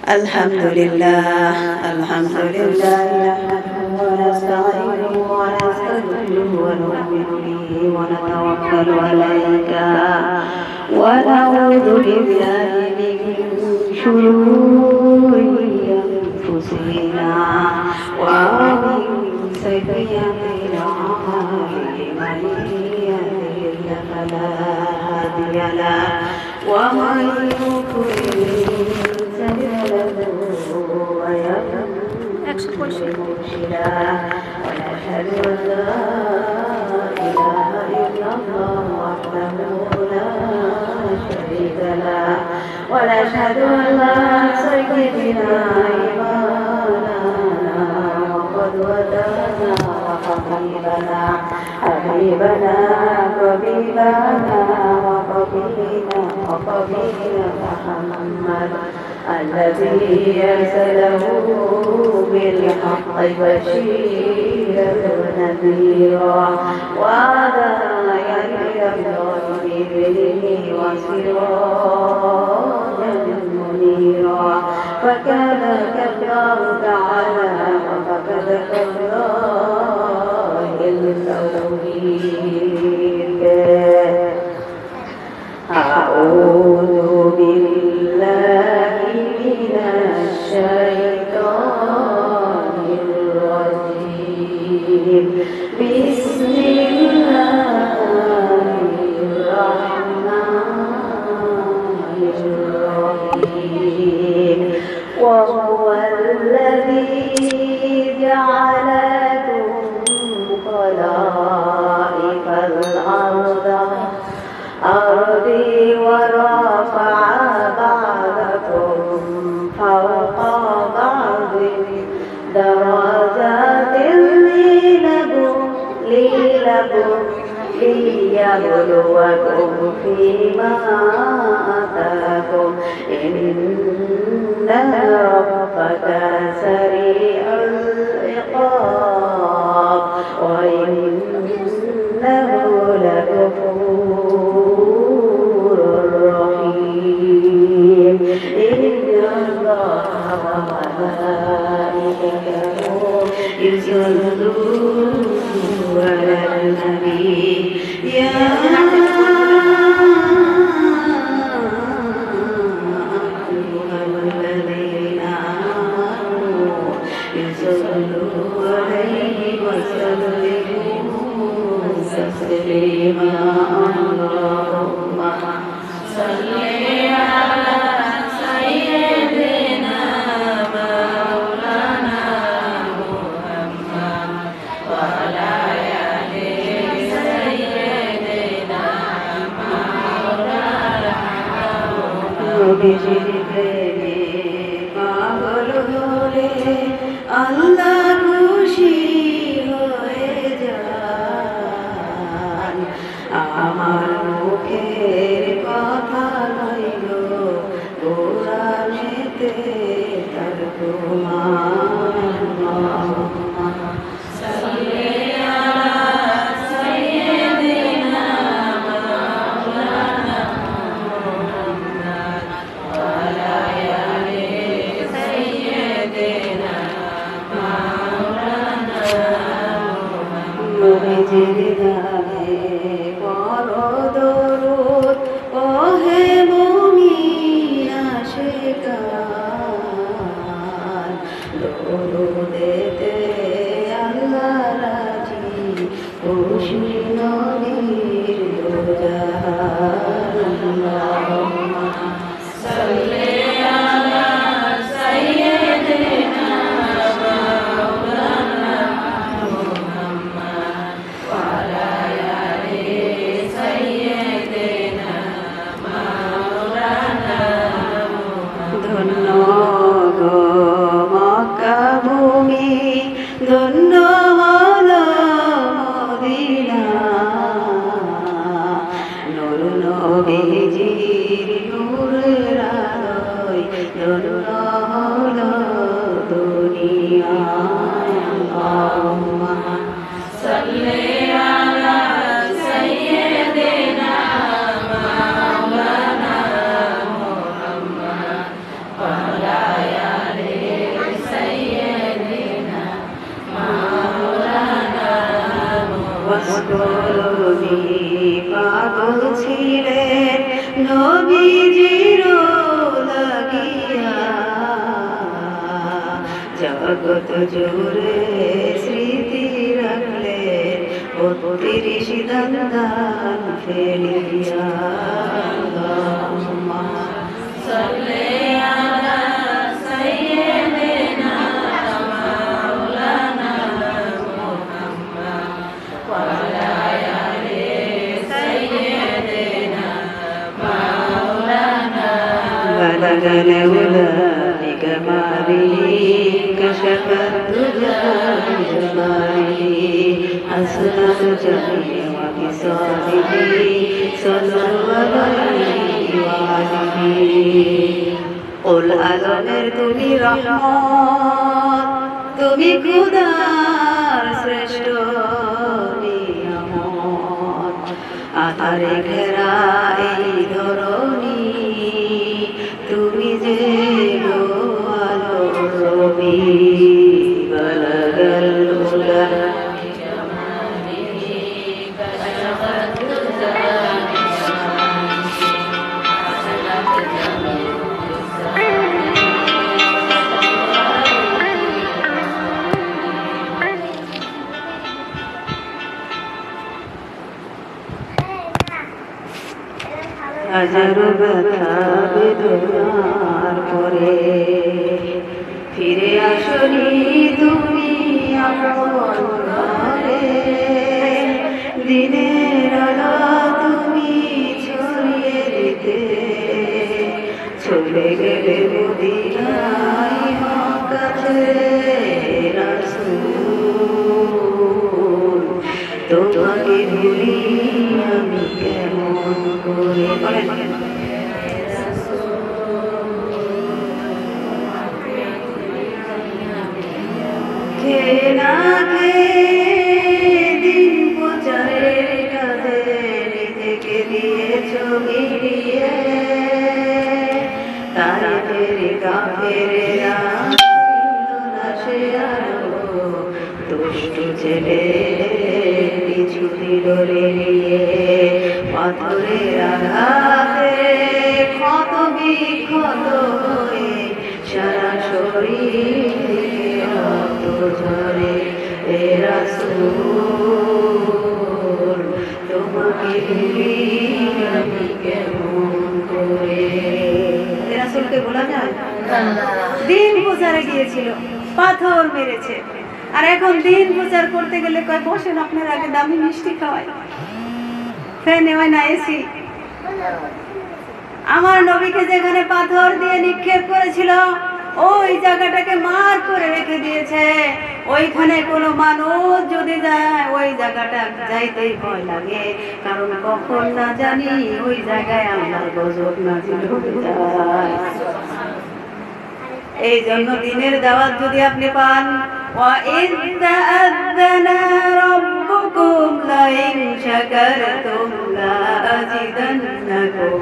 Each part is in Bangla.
الحمد لله الحمد لله نحمده ونستعينه ونستغفره ونؤمن به ونتوكل عليك ونعوذ بالله من شرور أنفسنا ومن سيئات أعمالنا من يهده فلا هادي له ومن يضلل مرشدا ونشهد أن لا إله إلا الله وحده لا شريك له ونشهد أن سيدنا إمامنا وقدوتنا وحبيبنا طبيبنا وقبيلنا محمد الذي أرسله بالحق بشيرا ونذيرا وداعيا إلى الله بإذنه وسراجا منيرا فكذلك الله تعالى وفقدك الله التوحيد. أعوذ بالله من الشيطان الرجيم بسم الله الرحمن الرحيم وهو الذي جعلكم خلائف الأرض ورفع بعضكم فوق بعض درجات ليبلوكم فيما آتاكم إن ربك سريع العقاب وإنه لغفور رحيم. إن الله وملائكته يصلون على النبي يا أيها الذين آمنوا يصلوا عليه وسلموا تسليما. اللهم صل على سيدنا مولانا محمد وعلى آل سيدنا مولانا আল্লাহ খুশি হয়ে যান আমার মুখের কথা রইল কোরআনেতে তরজমা। কত জোরে স্মৃতি রাখলে 32 দান ফেলিয়া আল্লাহুম্মা সাল্লি আলা সাইয়্যিদিনা মাওলানা মুহাম্মদ ওয়া আলা আলি সাইয়্যিদিনা মাওলানা বালাগাল উলা বিকামালিহি কাশাফাত দুজা বিজমালিহি হাসনাত জামিয়া ওয়া বিসালিহি সাল্লাল্লাহু আলাইহি ওয়া আলিহি কুল আলমের তুমি রহমত তুমি খোদার শ্রেষ্ঠ নিয়ামত আধারে ঘেরা এই ধরণী তুমি যে গো আলোর রবি বালাগাল উলা হাজারো ব্যথা বেদনার পরে ফিরে আসনি তুমি আমার ঘরে দিনের আলো তুমি ছড়িয়ে দিতে চলে গেলে মদিনায় মক্কাতে রাসূল তোমাকে ভুলি আমি কেমন করে খেয়ে না খেয়ে দিন প্রচারের কাজে নিজেকে দিয়েছ মিলিয়ে তারা ফেরে কাফেরেরা সে আলো দুষ্টু ছেলে পিছু দিল নিয়ে পাথরের আঘাতে ক্ষত বিক্ষত হয়ে সারা শরীর রক্ত ঝরে এ রাসূল তোমাকে ভুলি আমি কেমন করে রাসূলকে বলা যায় দিন প্রচারে গিয়েছিল পাথর মেরেছে আর এখন দিন প্রচার করতে গেলে কয় বসেন আপনার আগে দামি মিষ্টি খাওয়ায় ফ্যান হয় না এসি আমার নবীকে যেখানে পাথর দিয়ে নিক্ষেপ করেছিল ওই জায়গাটাকে মার করে রেখে দিয়েছে ওইখানে কোনো মানুষ যদি যায় ওই জায়গাটা যাইতেই ভয় লাগে কারণ কখন না জানি ওই জায়গায় আল্লাহর গজব নাযিল হয়ে যায় এই জন্য দিনের দাওয়াত যদি আপনি পান وَإِذْ تَأَذَّنَ رَبُّكُمْ لَئِنْ شَكَرْتُمْ لَأَزِيدَنَّكُمْ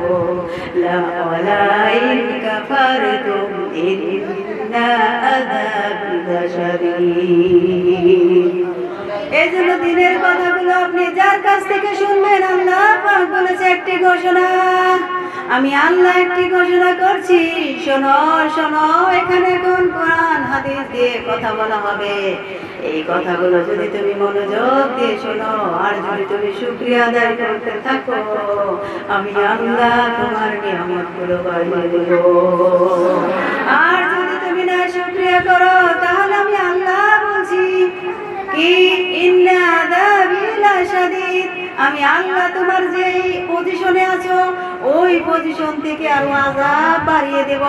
وَلَئِنْ كَفَرْتُمْ إِنَّ عَذَابِي لَشَدِيدٌ এই জন্য দিনের কথাগুলো আপনি যার কাছ থেকে শুনবেন আল্লাহ পাক বলেছে একটি ঘোষণা আমি আল্লাহ একটি ঘোষণা করছি শোনো শোনো এখানে কোন কোরআন হাদিস দিয়ে কথা বলা হবে এই কথাগুলো যদি তুমি মনোযোগ দিয়ে শোনো আর যদি তুমি শুকরিয়া আদায় করতে থাকো আমি আল্লাহ তোমার নিয়ামতগুলো বাড়িয়ে দেব আর যদি তুমি না শুকরিয়া করো তাহলে আমি আল্লাহ বলছি কি ইন্না আযাবি লাশাদীদ আমি আল্লাহ তোমার যে পজিশনে আছো ওই পজিশন থেকে আরো আযাব বাড়িয়ে দেব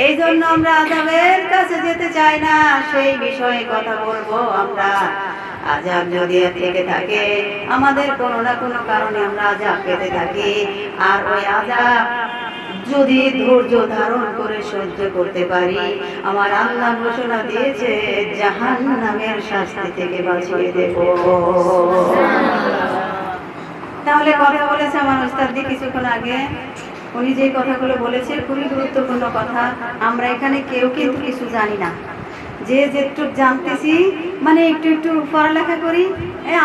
এই জন্য আমরা আযাবের কাছে যেতে চাই না সেই বিষয়ে কথা বলবো আমরা আযাব যদি থেকে থাকে আমাদের কোনো না কোনো কারণে আমরা আযাব পেতে থাকি আর ওই আযাব যদি ধৈর্য ধারণ করে সহ্য করতে পারি আমার আল্লাহ ঘোষণা দিয়েছে জাহান্নামের শাস্তি থেকে বাঁচিয়ে দেব তাহলে কথা বলেছে আমার ওস্তাদি কিছুক্ষণ আগে উনি যে কথাগুলো বলেছে খুবই গুরুত্বপূর্ণ কথা আমরা এখানে কেউ কিন্তু কিছু জানি না যে যেটুকু জানতেছি মানে একটু একটু পড়ালেখা করি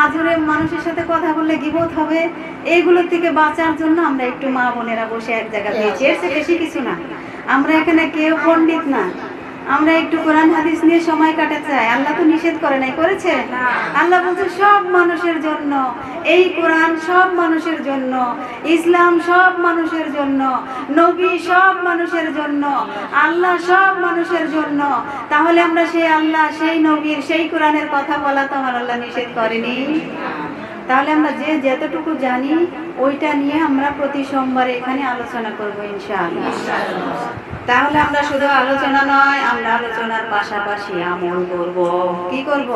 আজরে মানুষের সাথে কথা বললে গীবত হবে এইগুলো থেকে বাঁচার জন্য আমরা একটু মা বোনেরা বসে এক জায়গায় পেয়েছি এর চেয়ে বেশি কিছু না আমরা এখানে কেউ পণ্ডিত না আমরা একটু কোরআন হাদিস নিয়ে সময় কাটাতে চাই। আল্লাহ তো নিষেধ করে নাই, করেছে? আল্লাহ বলছে সব মানুষের জন্য এই কোরআন, সব মানুষের জন্য ইসলাম, সব মানুষের জন্য নবী, সব মানুষের জন্য আল্লাহ, সব মানুষের জন্য। তাহলে আমরা সেই আল্লাহ, সেই নবীর, সেই কোরআনের কথা বলা তো আমার আল্লাহ নিষেধ করেনি। তাহলে আমরা যে যতটুকু জানি ওইটা নিয়ে আমরা প্রতি সোমবারে এখানে আলোচনা করবো ইনশাআল্লাহ। তাহলে আমরা শুধু আলোচনা নয়, আমরা আলোচনার পাশাপাশি আমল করব। কি করব?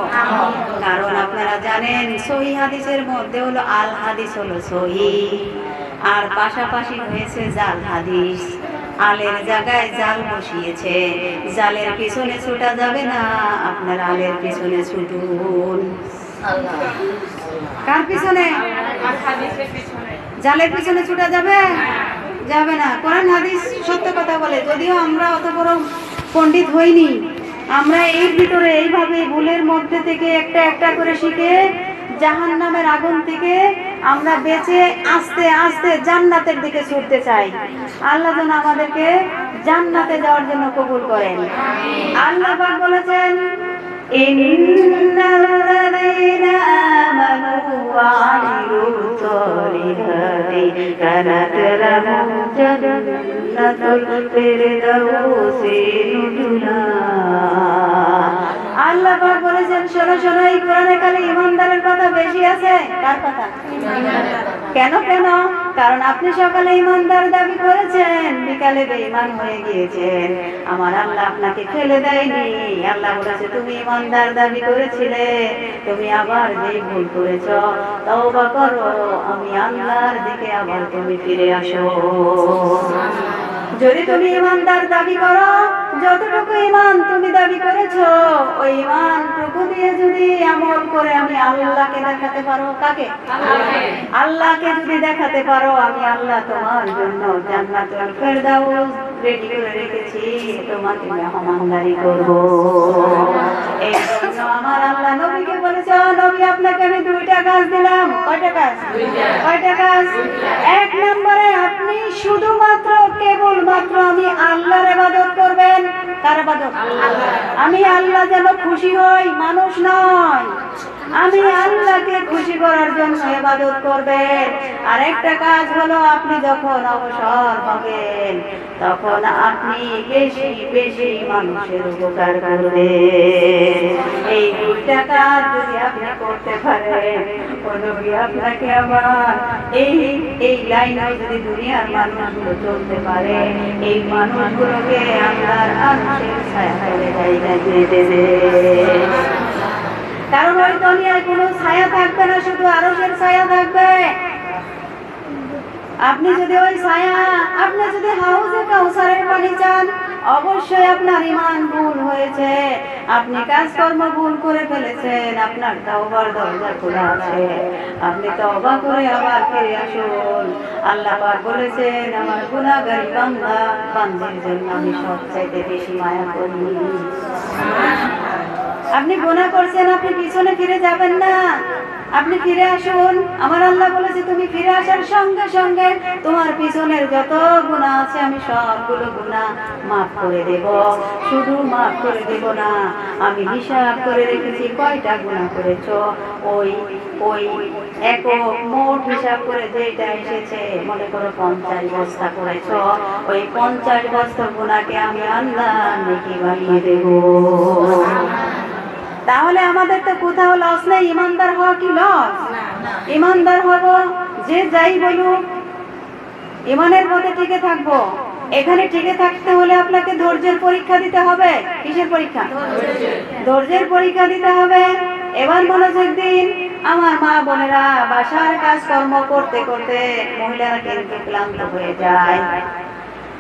কারণ আপনারা জানেন সহিহ হাদিসের মধ্যে হলো আল হাদিস হলো সহিহ, আর পাশাপাশি হয়েছে জাল হাদিস। আলের জায়গায় জাল বসিয়েছে, জালের পিছনে ছুটা যাবে না, আপনারা আলের পিছনে ছুটুন। কার পিছনে? জালের পিছনে ছুটা যাবে? যাবে না। কোরআন হাদিস সত্য কথা বলে, যদিও আমরা অত বড় পণ্ডিত হইনি, আমরা এর ভিতরে এইভাবে ভুলের মধ্যে থেকে একটা একটা করে শিখে জাহান্নামের আগুন থেকে আমরা বেঁচে আস্তে আস্তে জান্নাতের দিকে ছুটতে চাই। আল্লাহ যেন আমাদেরকে জান্নাতে যাওয়ার জন্য কবুল করেন। আল্লাহ পাক বলেছেন ইন্নাল্লাযীনা আমানু ওয়া আমিলুস সালিহাতি কানাত লাহুম জান্নাতুল ফিরদাউসি নুজুলা। আল্লাহ পাক বলেছেন শোনো শোনো, এই কোরআনে খালি ঈমানদারের কথা বেশি আছে। কার কথা? কেন কেন? কারণ আপনি সকালে ঈমানদার দাবি করেছেন, বিকালে বেঈমান হয়ে গিয়েছেন। আমার আল্লাহ আপনাকে ফেলে দেয়নি। আল্লাহ বলেছে তুমি ঈমানদার দাবি করেছিলে, তুমি আবার যেই ভুল করেছো তওবা করো, আমি আল্লাহর দিকে আবার তুমি ফিরে আসো। যদি তুমি ঈমানদার দাবি করো, যতটুকু ঈমান তুমি দাবি করেছো ওই ঈমানটুকু দিয়ে যদি আমল করে আমি আল্লাহকে দেখাতে পারো, কাকে? আল্লাহকে যদি দেখাতে পারো, আমি আল্লাহ তোমার জন্য জান্নাতুল ফিরদাউস রেডি করে রেখেছি, তোমাকে মেহমানদারি করব। এই জন্য আমার আল্লাহ নবীকে বলেছে, নবী আপনাকে আমি দুইটা কাজ দিলাম। কয়টা কাজ? কয়টা কাজ? এক নম্বরে আপনি শুধুমাত্র কেবলমাত্র আমি আল্লাহর ইবাদত করবেন। কার ইবাদত? আমি আল্লাহ যেন খুশি হই, মানুষ নয়। আমি আল্লাহকে খুশি করার জন্য ইবাদত করবেন। আর একটা কাজ হলো আপনি যখন অবসর হবেন তখন আপনি বেশি বেশি মানুষের উপকার করবেন। এই দুইটা কাজ যদি আপনি করতে পারেন, নবী আপনাকে আবার এই লাইনে যদি দুনিয়ার মানুষগুলো চলতে পারে, এই মানুষগুলোকে আল্লাহর আরশের ছায়াতলে জায়গা দিয়ে দেবে। কারণ ওই দুনিয়ায় কোনো ছায়া থাকবে না, শুধু আরশের ছায়া থাকবে। আপনি যদি ওই ছায়া, আপনি যদি হাউজে কাউসারের পানি চান, অবশ্যই আপনার ঈমান ভুল হয়েছে, আপনি কাজকর্ম ভুল করে ফেলেছেন, আপনার তওবার দরজা খোলা আছে, আপনি তওবা করে আবার ফিরে আসুন। আল্লাহ পাক বলেছেন আমার গুনাহগার বান্দা বান্দির জন্য আমি সবচাইতে বেশি মায়া করি। আপনি গুনাহ করছেন, আপনি পিছনে ফিরে যাবেন না, আপনি ফিরে আসুন। আমার আল্লাহ বলেছে তুমি ফিরে আসার সঙ্গে সঙ্গে তোমার পিছনের যত গুনাহ আছে আমি সবগুলো গুনাহ মাফ করে দেব। শুধু মাফ করে দেব না, আমি হিসাব করে রেখেছি কয়টা গুনাহ করেছো। ওই ওই একক মোট হিসাব করে যেটা এসেছে, মনে করো 50 বস্তা করেছো, ওই 50 বস্তা গুনাহকে আমি আল্লাহ নেকি বানিয়ে দেব। তাহলে আমাদের তো কোথাও লস নেই। ইমানদার হওয়া কি লস? ইমানদার হব, যে যাই বলুক ইমানের পথে টিকে থাকবো। এখানে টিকে থাকতে হলে আপনাকে ধৈর্যের পরীক্ষা দিতে হবে। কিসের পরীক্ষা? ধৈর্যের পরীক্ষা দিতে হবে। এবার মনোযোগ দিন আমার মা বোনেরা, বাসার কাজকর্ম করতে করতে মহিলারা কিন্তু ক্লান্ত হয়ে যায়।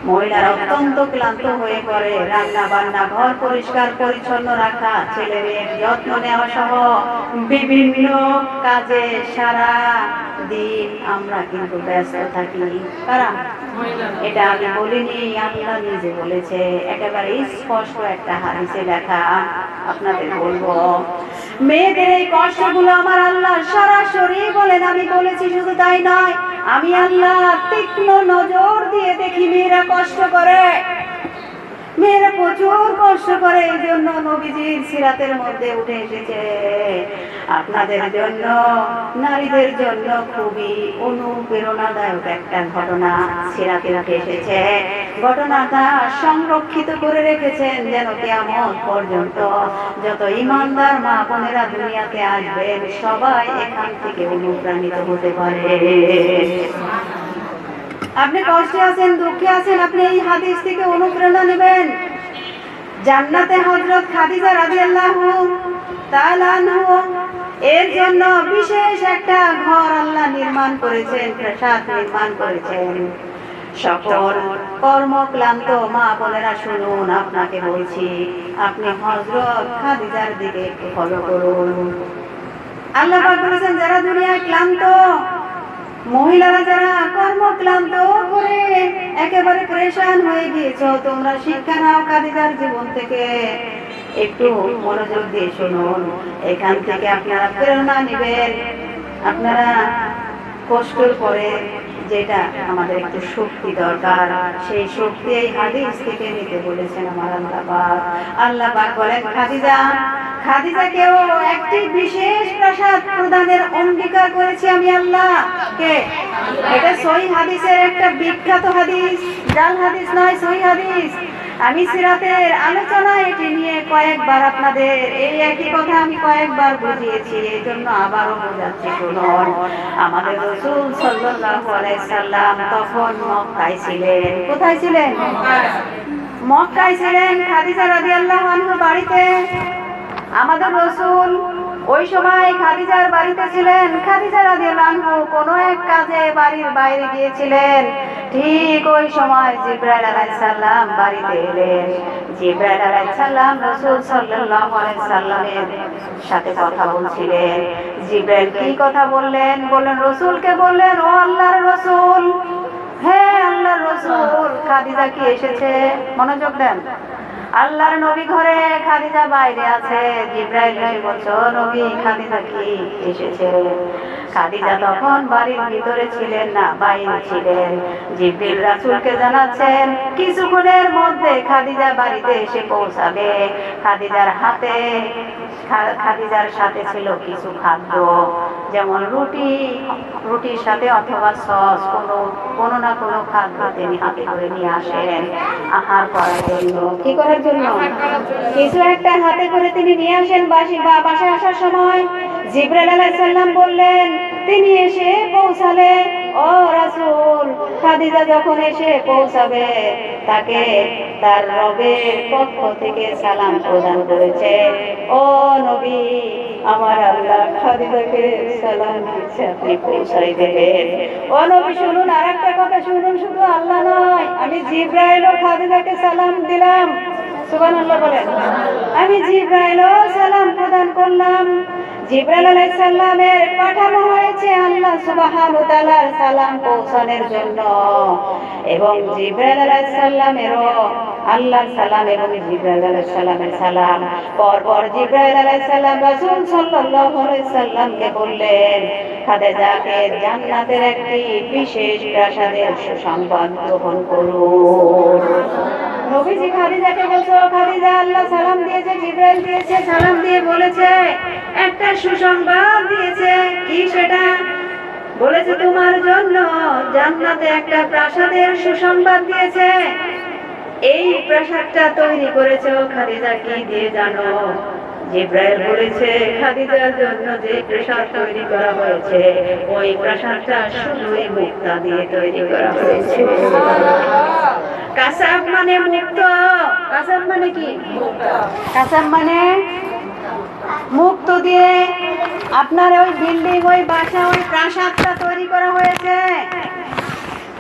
মহিলারা অত্যন্ত ক্লান্ত হয়ে পড়ে। রান্না বান্না, ঘর পরিষ্কার পরিচ্ছন্ন রাখা, ছেলে মেয়ের যত্ন নেওয়া সহ বিভিন্ন কাজে সারা দিন আমরা কিন্তু ব্যস্ত থাকি। কারণ এটা আমি বলিনি, আল্লাহ নিজে বলেছে, একেবারে স্পষ্ট একটা হাদিসে লেখা, আপনাদের বলবো। মেয়েদের এই কষ্টগুলো আমার আল্লাহ সরাসরি বলেন, আমি বলেছি। শুধু তাই নয়, আমি আল্লাহ তীক্ষ্ণ নজর দিয়ে দেখি মেয়েরা কষ্ট করে। মেয়েরা প্রচুর কষ্ট করে, এই জন্য নবীজির সিরাতের মধ্যে উঠে এসেছে আপনাদের জন্য, নারীদের জন্য খুবই অনুপ্রেরণাদায়ক একটা ঘটনা সিরাতে উঠে এসেছে। ঘটনাটা সংরক্ষিত করে রেখেছেন যেন কিয়ামত পর্যন্ত যত ঈমানদার মা বোনেরা দুনিয়াতে আসবেন সবাই এখান থেকে অনুপ্রাণিত হতে পারে। আপনি কষ্টে আছেন, দুঃখে আছেন, আপনি এই হাদিস থেকে অনুপ্রেরণা নেবেন। জান্নাতে হযরত খাদিজা রাদিয়াল্লাহু তাআলা আনহা এর জন্য বিশেষ একটা ঘর আল্লাহ নির্মাণ করেছেন, প্রাসাদ নির্মাণ করেছেন। সকল কর্মক্লান্ত মা বোনেরা শুনুন, আপনাকে বলছি, আপনি হযরত খাদিজার দিকে একটু ফলো করুন। আল্লাহ পাক বলেছেন, যারা দুনিয়ায় ক্লান্ত, মহিলারা যারা কর্মক্লান্ত করে একেবারে পরেশান হয়ে গিয়েছো, তোমরা শিক্ষা নাও খাদিজার জীবন থেকে। একটু মনোযোগ দিয়ে শুনুন, এখান থেকে আপনারা প্রেরণা নেবেন। আপনারা কষ্টের পরে যেটা আমাদের একটু শক্তি দরকার, সেই শক্তি এই হাদিস থেকে নিতে বলেছেন আমার আল্লাহ পাক। আল্লাহ পাক বলেন, খাদিজাকেও একটি বিশেষ প্রাসাদ প্রদানের অঙ্গীকার করেছি আমি আল্লাহ। কে? এটা সহিহ হাদিসের একটা বিখ্যাত হাদিস, জাল হাদিস নয়, সহিহ হাদিস। আমি সিরাতের আলোচনায় এটি নিয়ে কয়েকবার আপনাদের এই একই কথা আমি কয়েকবার বুঝিয়েছি, এই জন্য আবারও বোঝাচ্ছি, শুনুন। আমাদের রাসূল সাল্লাল্লাহু আলাইহি সাল্লাম তখন মক্কায় ছিলেন। কোথায় ছিলেন? মক্কায় ছিলেন, খাদিজা রাদিয়াল্লাহু আনহা বাড়িতে। আমাদের রাসূল ওই সময় খাদিজার বাড়িতে ছিলেন। খাদিজা রাদিয়াল্লাহু আনহা কোনো এক কাজে বাড়ির বাইরে গিয়েছিলেন। ঠিক ওই সময় জিবরাইল আলাইহিস সালাম বাড়িতে এলেন। জিবরাইল আলাইহিস সালাম রাসূল সাল্লাল্লাহু আলাইহি সাল্লামের সাথে কথা বলছিলেন। জিবরাইল কি কথা বললেন? বললেন, রাসূলকে বললেন, ও আল্লাহর রাসূল, হ্যাঁ আল্লাহর রাসূল, খাদিজা কি এসেছে? মনোযোগ দেন। আল্লাহর নবী ঘরে, খাদিজা বাইরে আছে। জিবরাইল এসে বলছে, ও নবী, খাদিজা কি এসেছে? খাদিজা তখন বাড়ির ভিতরে ছিলেন না, বাইরে ছিলেন। জিবরিল রাসূলকে জানাচ্ছেন কিছুক্ষণের মধ্যে খাদিজা বাড়িতে এসে পৌঁছাবে। খাদিজার সাথে ছিল কিছু খাদ্য, যেমন রুটির সাথে অথবা সস, কোনো না কোনো খাদ্য তিনি হাতে করে নিয়ে আসেন আহার করার জন্য। কি করার জন্য? কিছু একটা হাতে করে তিনি নিয়ে আসেন। বাসায় আসার সময় জিবরাইল আলাইহিস সালাম বললেন, তিনি এসে পৌঁছালেন। ও রাসূল, খাদিজা যখন এসে পৌঁছাবে তাকে তার রবের পক্ষ থেকে সালাম প্রদান করেছে। ও নবী, আমার আল্লাহ খাদিজাকে সালাম দিচ্ছে, আপনি পৌঁছাই দেবেন। ও নবী শুনুন, আরেকটা কথা শুনুন, শুধু আল্লাহ নয়, আমি জিবরাইল ও খাদিজাকে সালাম দিলাম। সুবহানাল্লাহ বলেন। আমি জিবরাইল ও সালাম প্রদান করলাম। জিবরাইল আলাইহিস সালামের পাঠানো হয়েছে আল্লাহ সুবহানাহু ওয়া তাআলার সালাম পৌঁছানোর জন্য, এবং জিবরাইল আলাইহিস সালামেরও আল্লাহর সালাম এবং জিবরাইল আলাইহিস সালামের সালাম। পরপর জিবরাইল আলাইহিস সালাম রাসূল সাল্লাল্লাহু আলাইহি সাল্লামকে বললেন, খাদিজাকে জান্নাতের একটি বিশেষ প্রাসাদের সুসংবাদ গ্রহণ করুন। নবীজি খাদিজাকে বলছে, ও খাদিজা, আল্লাহ সালাম দিয়েছে, জিবরাইল দিয়েছে, সালাম দিয়ে বলেছে একটা সুসংবাদ দিয়েছে। কি সেটা? বলেছে তোমার জন্য জান্নাতে একটা প্রাসাদের সুসংবাদ দিয়েছে। এই প্রাসাদটা তৈরি করেছে ও খাদিজা কি দিয়ে জানো? জিবরাইল বলেছে, খাদিজার জন্য যে প্রাসাদ তৈরি করা হয়েছে ওই প্রাসাদটা শুধুই মুক্তা দিয়ে তৈরি করা হয়েছে। কাসাব মানে মুক্ত। কাসাব মানে কি? কাসাব মানে মুক্ত দিয়ে আপনার ওই বিল্ডিং, ওই বাসা, ওই প্রাসাদটা তৈরি করা হয়েছে।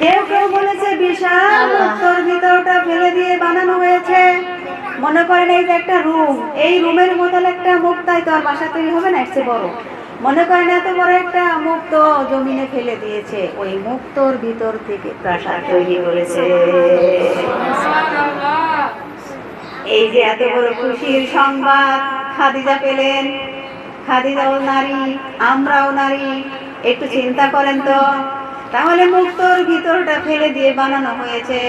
কেউ কেউ বলেছে বিশাল মুক্তর ভিতরটা ফেলে দিয়ে বানানো হয়েছে। মনে করেন এই যে একটা রুম, এই রুমের মতন একটা মুক্তায় তো আর বাসা তৈরি হবে না, একটু বড়। মনে করেন এত বড় একটা মুক্ত জমিনে ফেলে দিয়েছে, ওই মুক্তর ভিতর থেকে প্রাসাদ তৈরি করেছে। এই যে এত বড় খুশির সংবাদ খাদিজা পেলেন। খাদিজাও নারী, আমরাও নারী, একটু চিন্তা করেন তো। তাহলে মুক্তর ভিতরটা ফেলে দিয়ে বানানো হয়েছে,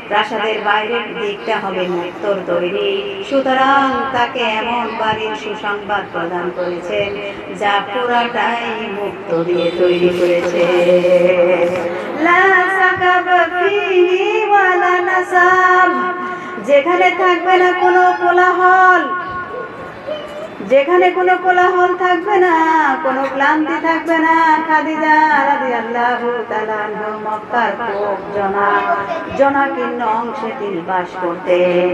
প্রাসাদের বাইরের দিকটা হবে মুক্তোর তৈরি। সুতরাং তাকে এমন বাড়ির সুসংবাদ প্রদান করেছেন যা পুরাটাই মুক্ত দিয়ে তৈরি করেছে। যেখানে থাকবে না কোনো কোলাহল, যেখানে কোনো কোলাহল থাকবে না, কোনো ক্লান্তি থাকবে না। খাদিজা রাদিয়াল্লাহু তাআলা মক্কার খুব জনাকীর্ণ অংশে তিনি বাস করতেন।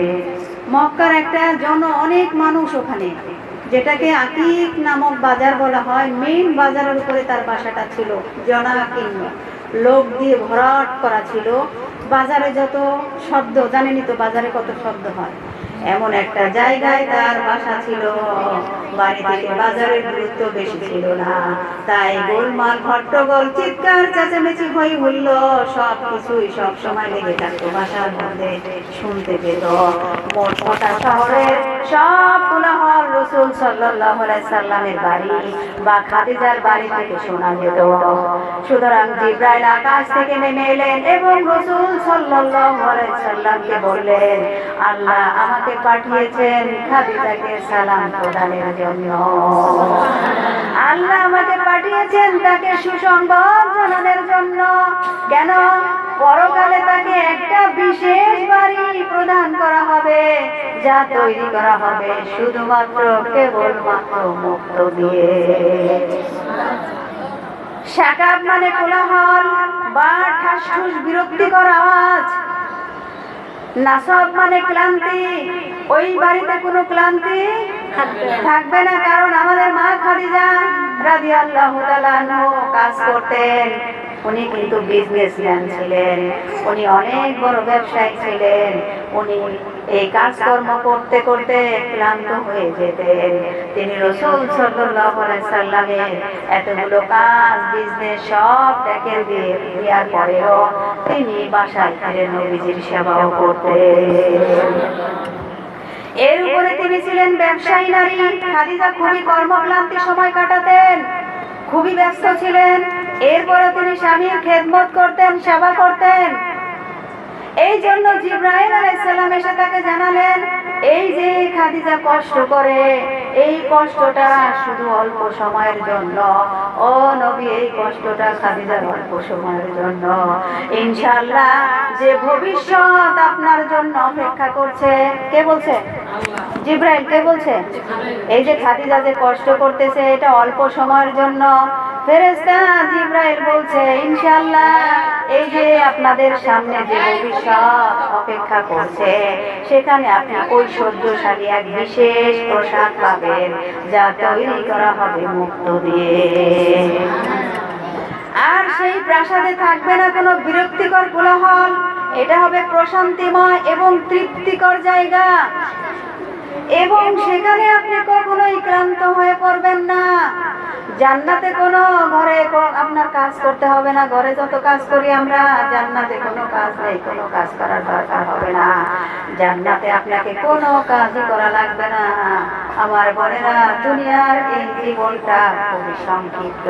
মক্কার একটা অনেক মানুষ ওখানে, যেটাকে আকিক নামক বাজার বলা হয়, মেইন বাজারের উপরে তার বাসাটা ছিল। জনাকীর্ণ লোক দিয়ে ভরাট করা ছিল। বাজারে যত শব্দ, জানেনই তো বাজারে কত শব্দ হয়, এমন একটা জায়গায় তার বাসা ছিল। বাড়ি থেকে বাজারের দূরত্ব বেশি ছিল না, তাই গোলমাল হট্টগোল চিৎকার চেঁচামেচি হই হুল্ল সবকিছুই সব সময় লেগে থাকতো বাসার মধ্যে, শুনতে পেত। গোটা শহরের সব কোলাহল রাসূল সাল্লাল্লাহু আলাইহি সাল্লামের বাড়ি বা খাদিজার বাড়ি থেকে শোনা যেত। সুতরাং জিবরাইল আকাশ থেকে নেমে এলেন এবং রাসূল সাল্লাল্লাহু আলাইহি সাল্লামকে বললেন, আল্লাহ আমাকে পাঠিয়েছেন খাদিজাকে সালাম প্রদানের জন্য। আল্লাহ আমাকে পাঠিয়েছেন তাকে সুসংবাদ জানানোর জন্য। কেন? পরকালে তাকে একটা বিশেষ বাড়ি প্রদান করা হবে, যা তৈরি করা হবে শুধুমাত্র কেবলমাত্র মুক্ত দিয়ে। শাকাব মানে কোলাহল বা ঠাসঠুস বিরক্তিকর আওয়াজ। নাসব মানে ক্লান্তি। ওই বাড়িতে কোনো ক্লান্তি থাকবে না, কারণ আমাদের মা খাদিজা রাদিয়াল্লাহু তাআলা কাজ করতেন। উনি কিন্তু বিজনেসম্যান ছিলেন, উনি অনেক বড় ব্যবসায়ী ছিলেন। উনি এই কাজকর্ম করতে করতে ক্লান্ত হয়ে যেতেন। তিনি রাসূল সাল্লাল্লাহু আলাইহি সাল্লামের এতগুলো কাজ, বিজনেস সব ট্যাকেল দিয়ে দেওয়ার পরেও তিনি বাসায় ফিরে নবীজির সেবাও করতেন। এর উপরে তিনি ছিলেন ব্যবসায়ী নারী। খাদিজা খুবই কর্মক্লান্তি সময় কাটাতেন, খুবই ব্যস্ত ছিলেন। এরপরে তিনি স্বামীর খেদমত করতেন, সেবা করতেন। এই জন্য জিবরাইল আলাইহিস সালাম এসে তাকে জানালেন, এই যে খাদিজা কষ্ট করে, এই কষ্টটা শুধু অল্প সময়ের জন্য। ও নবী, এই কষ্টটা খাদিজার অল্প সময়ের জন্য। ইনশাআল্লাহ যে ভবিষ্যৎ আপনার জন্য অপেক্ষা করছে। কে বলছে? জিবরাইল। কে বলছে? এই যে খাদিজা যে কষ্ট করতেছে, এটা অল্প সময়ের জন্য। ফেরেশতা জিবরাইল বলছে, ইনশাআল্লাহ এই যে আপনাদের সামনে যে ভবিষ্যৎ অপেক্ষা করছে, সেখানে আপনি ঐশ্বর্যশালী এক বিশেষ প্রসাদ পাবেন, যা তৈরি করা হবে মুক্ত দিয়ে। আর সেই প্রাসাদে থাকবে না কোনো বিরক্তিকর কোলাহল। এটা হবে প্রশান্তিময় এবং তৃপ্তিকর জায়গা, এবং সেখানে আপনি কখনোই ক্লান্ত হয়ে পড়বেন না। জান্নাতে কোনো ঘরে আপনার কাজ করতে হবে না। ঘরে যত কাজ করি আমরা, জান্নাতে কোনো কাজ নেই, কোনো কাজ করার দরকার হবে না। জান্নাতে আপনাকে কোনো কাজই করা লাগবে না। আমার বোনেরা, দুনিয়ার এই জীবনটা খুবই সংক্ষিপ্ত,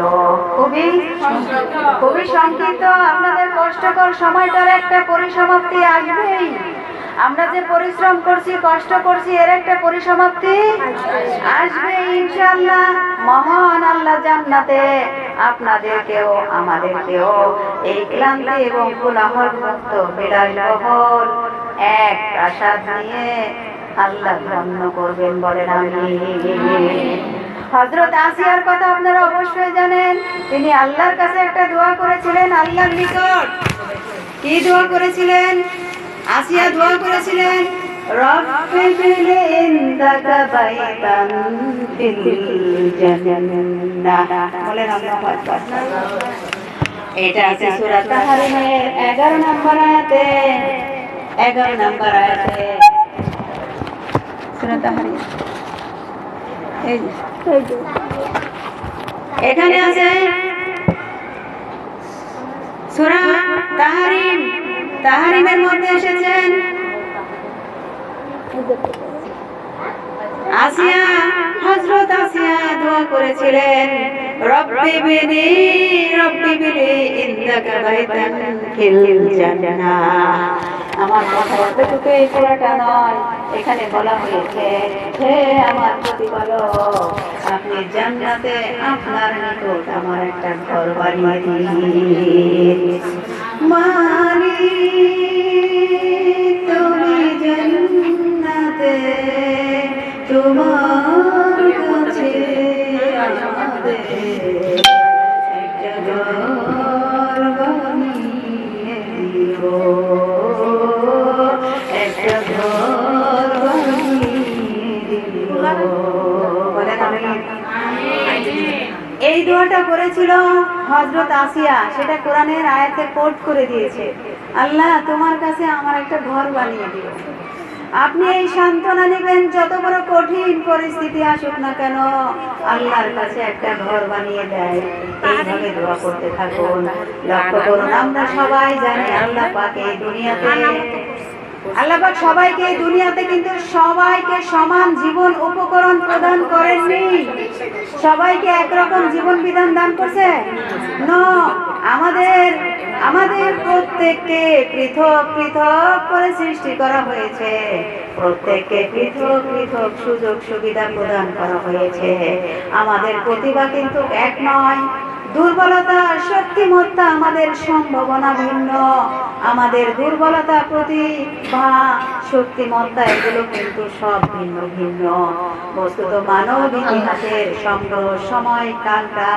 খুবই সংক্ষিপ্ত। আপনাদের কষ্টকর সময়টার একটা পরিসমাপ্তি আসবেই। আমরা যে পরিশ্রম করছি, কষ্ট করছি, এর একটা পরিসমাপ্তি আসবে ইনশাআল্লাহ। মহান আল্লাহ জান্নাতে আপনাদেরকেও আমাদেরকেও এই ক্লান্তি এবং কোলাহল মুক্ত বিলাসবহুল এক প্রাসাদ নিয়ে আল্লাহ ধন্য করবেন, বলেন আমিন। হযরত আসিয়ার কথা আপনারা অবশ্যই জানেন। তিনি আল্লাহর কাছে একটা দোয়া করেছিলেন, আল্লাহর নিকট। কি দোয়া করেছিলেন? আসিয়া দোয়া করেছিলেন, রব্বি বিলি ইনদাকা বাইতান ফিল জান্নাহ। বলেন আল্লাহু আকবার। এটা আছে সূরা তাহরিমের 11 নম্বর আয়াতে। 11 নম্বর আয়াতে সূরা তাহরিম। এই যে এখানে আছে সূরা তাহরিম। তাহরিমের মধ্যে এসেছেন আসিয়া, হযরত আসিয়া দোয়া করেছিলেন, রব্বি বিলি ইনদাকা বাইতান ফিল জান্নাহ। আমার কথা এতটুকু এই পুরাটা নয়, এখানে বলা হয়েছে হে আমার প্রতিপালক, আপনি জান্নাতে আপনার নিকট আমার একটা ঘর বানিয়ে দিন। মালিক তুমি জান্নাতে তোমার কাছে আমাদের একটা ঘর বানিয়ে দিও, একটা ঘর বানিয়ে দিও। বলেন আমিন। এই দোয়াটা করেছিল হযরত আসিয়া, সেটা কোরআনের আয়াতে কোট করে দিয়েছে, আল্লাহ তোমার কাছে আমার একটা ঘর বানিয়ে দিও। আপনি এই সান্ত্বনা নেবেন, যত বড় কঠিন পরিস্থিতি আসুক না কেন আল্লাহর কাছে একটা ঘর বানিয়ে দেয়। এইভাবে দোয়া করতে থাকুন। লক্ষ্য করুন, আমরা সবাই জানি আল্লাহ পাক এই দুনিয়াতে, আল্লাহ পাক সবাইকে এই দুনিয়াতে কিন্তু সবাইকে সমান জীবন উপকরণ প্রদান করেননি। সবাইকে একরকম জীবন বিধান দান করছে না। আমাদের প্রত্যেককে পৃথক পৃথক করে সৃষ্টি করা হয়েছে, প্রত্যেককে পৃথক পৃথক সুযোগ সুবিধা প্রদান করা হয়েছে। আমাদের প্রতিভা কিন্তু এক নয়, দুর্বলতা শক্তিমত্তা আমাদের সম্ভাবনা ভিন্ন। আমাদের দুর্বলতা প্রতিভা শক্তিমত্তা এগুলো কিন্তু সব ভিন্ন ভিন্ন। বস্তুত মানব ইতিহাসের সংগ্রহ সময় কালটা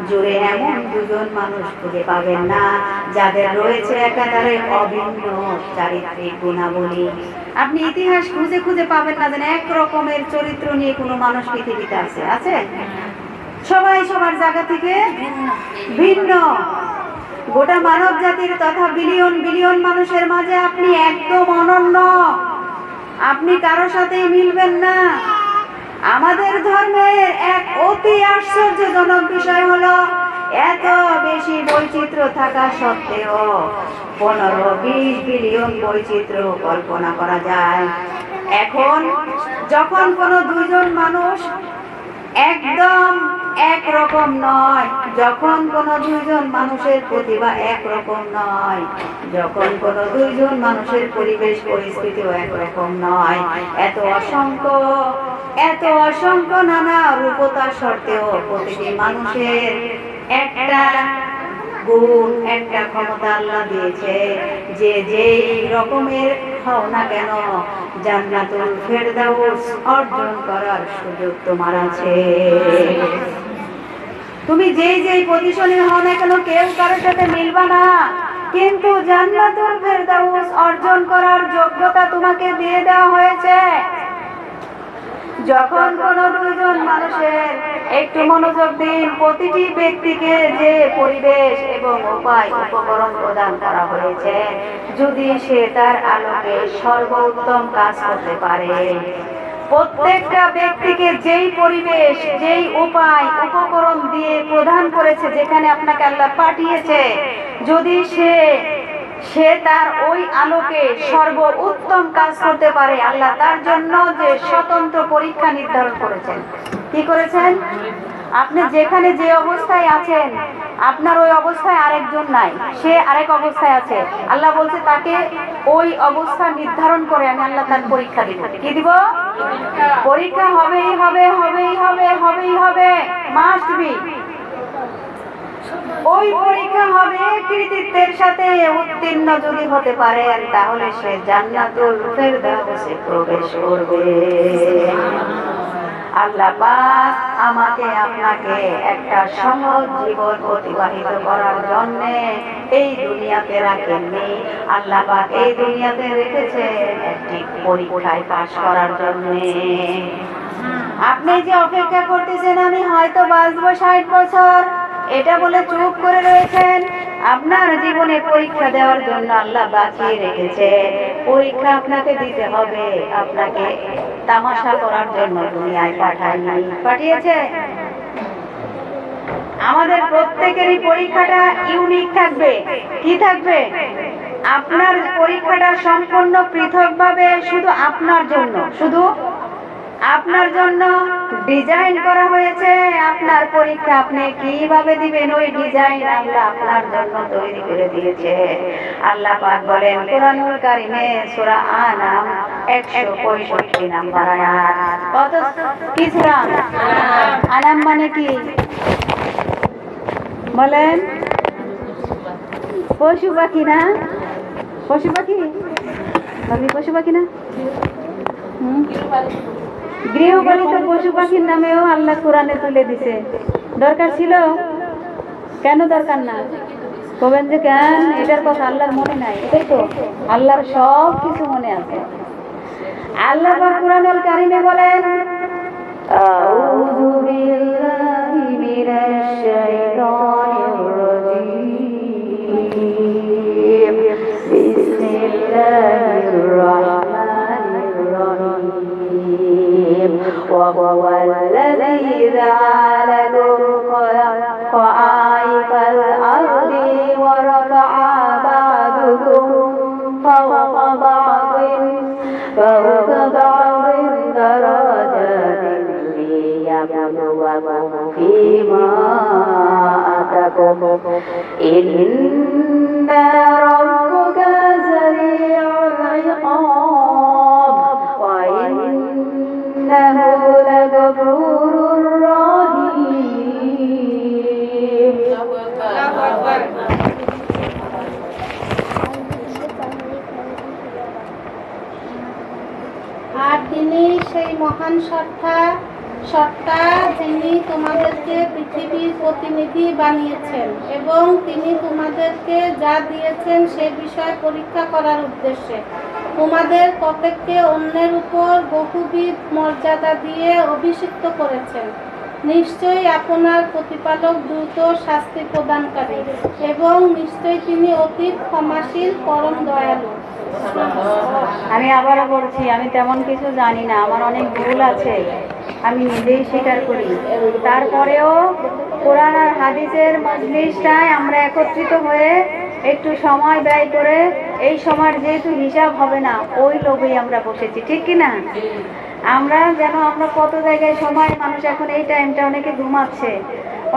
জুড়ে এমন দুজন মানুষ খুঁজে পাবেন না যাদের রয়েছে একেবারে অভিন্ন চারিত্রিক গুণাবলী। আপনি ইতিহাস খুঁজে খুঁজে পাবেন না যেন এক রকমের চরিত্র নিয়ে কোনো মানুষ পৃথিবীতে আছে? সবাই সবার জায়গা থেকে ভিন্ন। গোটা মানব জাতির তথা বিলিয়ন বিলিয়ন মানুষের মাঝে আপনি একদম অনন্য, আপনি কারোর সাথেই মিলবেন না। আমাদের ধর্মের এক অতি আশ্চর্যজনক বিষয় হলো এত বেশি বৈচিত্র্য থাকা সত্ত্বেও 15-20 বিলিয়ন বৈচিত্র্য কল্পনা করা যায়। এখন যখন কোনো দুইজন মানুষ একদম একরকম নয়, যখন কোনো দুইজন মানুষের প্রতিভা একরকম নয়, যখন কোনো দুইজন মানুষের পরিবেশ পরিস্থিতিও একরকম নয়, এত অসংখ্য নানা রূপতার সত্ত্বেও প্রতিটি মানুষের একটা গুণ, একটা ক্ষমতা আল্লাহ দিয়েছে যে যেই রকমের হও না কেন জান্নাতুল ফেরদাউস অর্জন করার সুযোগ তোমার আছে। তুমি যেই পজিশনে হও না কেন কেউ কারোর সাথে মিলবা না, কিন্তু জান্নাতুল ফেরদাউস অর্জন করার যোগ্যতা তোমাকে দিয়ে দেওয়া হয়েছে। যখন কোনো দুইজন মানুষের একটু মনোযোগ দিন, প্রতিটি ব্যক্তিকে যে পরিবেশ এবং উপায় উপকরণ প্রদান করা হয়েছে, যদি সে তার আলোকে সর্বোত্তম কাজ করতে পারে, প্রত্যেকটা ব্যক্তিকে যেই পরিবেশ যেই উপায় উপকরণ দিয়ে প্রদান করেছে, যেখানে আপনাকে আল্লাহ পাঠিয়েছে, যদি সে তার ওই আলোকে সর্বোত্তম কাজ করতে পারে, আল্লাহ তার জন্য যে স্বতন্ত্র পরীক্ষা নির্ধারণ করেছেন। কি করেছেন? আপনি যেখানে যে অবস্থায় আছেন, আপনার ওই অবস্থায় আরেকজন নাই, সে আরেক অবস্থায় আছে, আল্লাহ বলছে তাকে ওই অবস্থা নির্ধারণ করে আমি আল্লাহ তার পরীক্ষা দিব। কি দিব? পরীক্ষা হবেই হবে, হবেই হবে, হবেই হবে, মাস্ট বি। ওই পরীক্ষা হবে, কৃতিত্বের সাথে উত্তীর্ণ যদি হতে পারেন তাহলে সে জান্নাতুল ফেরদাউসে প্রবেশ করবে। আল্লাহ পাক আমাকে আপনাকে একটা সহজ জীবন অতিবাহিত করার জন্য এই দুনিয়াতে রাখেননি, আল্লাহ পাক এই দুনিয়াতে রেখেছেন একটি পরীক্ষায় পাশ করার জন্য। আপনি যে অপেক্ষা করতেছেন আমি হয়তো বাঁচবো 60 বছর, এটা বলে চুপ করে রয়েছেন, আপনার জীবনে পরীক্ষা দেওয়ার জন্য আল্লাহ বাঁচিয়ে রেখেছে। পরীক্ষা আপনাকে দিতে হবে, আপনাকে তামাশা করার জন্য দুনিয়ায় পাঠিয়েছে। আমাদের প্রত্যেকেরই পরীক্ষাটা ইউনিক থাকবে। কি থাকবে? আপনার পরীক্ষাটা সম্পূর্ণ পৃথকভাবে শুধু আপনার জন্য, শুধু আপনার জন্য ডিজাইন করা হয়েছে। আপনার পরীক্ষা আপনি কিভাবে দিবেন ওই ডিজাইন আল্লাহ আপনার জন্য তৈরি করে দিয়েছে। আল্লাহ পাক বলেন কোরআনুল কারিমে সূরা আনাম 165 নম্বর আয়াত। কত কি সূরা আনাম মানে কি বলেন? পশু পাখি না? পশু পাখি ভাবি, পশু পাখি না? গৃহপালিত পশু পাখির নামেও আল্লাহ কোরআনে তুলে দিছে। দরকার ছিল? কেন দরকার না? বলবেন যে কেন এটার কথা আল্লাহর মনে নাই? এটাই তো, আল্লাহর সব কিছু মনে আছে। আল্লাহ পাক কোরআনুল কারিমে বলেন আউযু বিল্লাহি মিনাশ শাইতানির রাজীম বিসমিল্লাহির রাহমানির রহিম ওয়া হুয়াল্লাযী জা'আলাকুম খালাইফাল আরদি ওয়া রাফআ বা'দাকুম ফাওqa বা'দিন দারাজাতিন লিয়াবলুয়াকুম ফীমা আতাকুম ইন্না রাব্বুকা সারিউল ইকাব ওয়া ইন্নাহু লাগফুরুর রাহিম। আল্লাহু আকবার। আর তিনি সেই মহান সত্তা যিনি তোমাদেরকে পৃথিবীর প্রতিনিধি বানিয়েছেন এবং তিনি তোমাদেরকে যা দিয়েছেন সে বিষয়ে পরীক্ষা করার উদ্দেশ্যে তোমাদের প্রত্যেককে অন্যের উপর বহুবিধ মর্যাদা দিয়ে অভিষিক্ত করেছেন। নিশ্চয়ই আপনার প্রতিপালক দ্রুত শাস্তি প্রদানকারী এবং নিশ্চয়ই তিনি অতি ক্ষমাশীল পরম দয়ালু। আমি আবারও বলছি, আমি তেমন কিছু জানি না, আমার অনেক ভুল আছে, আমি নিজেই স্বীকার করি। তারপরেও কোরআন আর হাদিসের মজলিসটায় আমরা একত্রিত হয়ে একটু সময় ব্যয় করে, এই সময়ের যেহেতু হিসাব হবে না ওই লোভেই আমরা বসেছি, ঠিক কি না? আমরা কত জায়গায় সময়, মানুষ এখন এই টাইমটা অনেকে ঘুমাচ্ছে,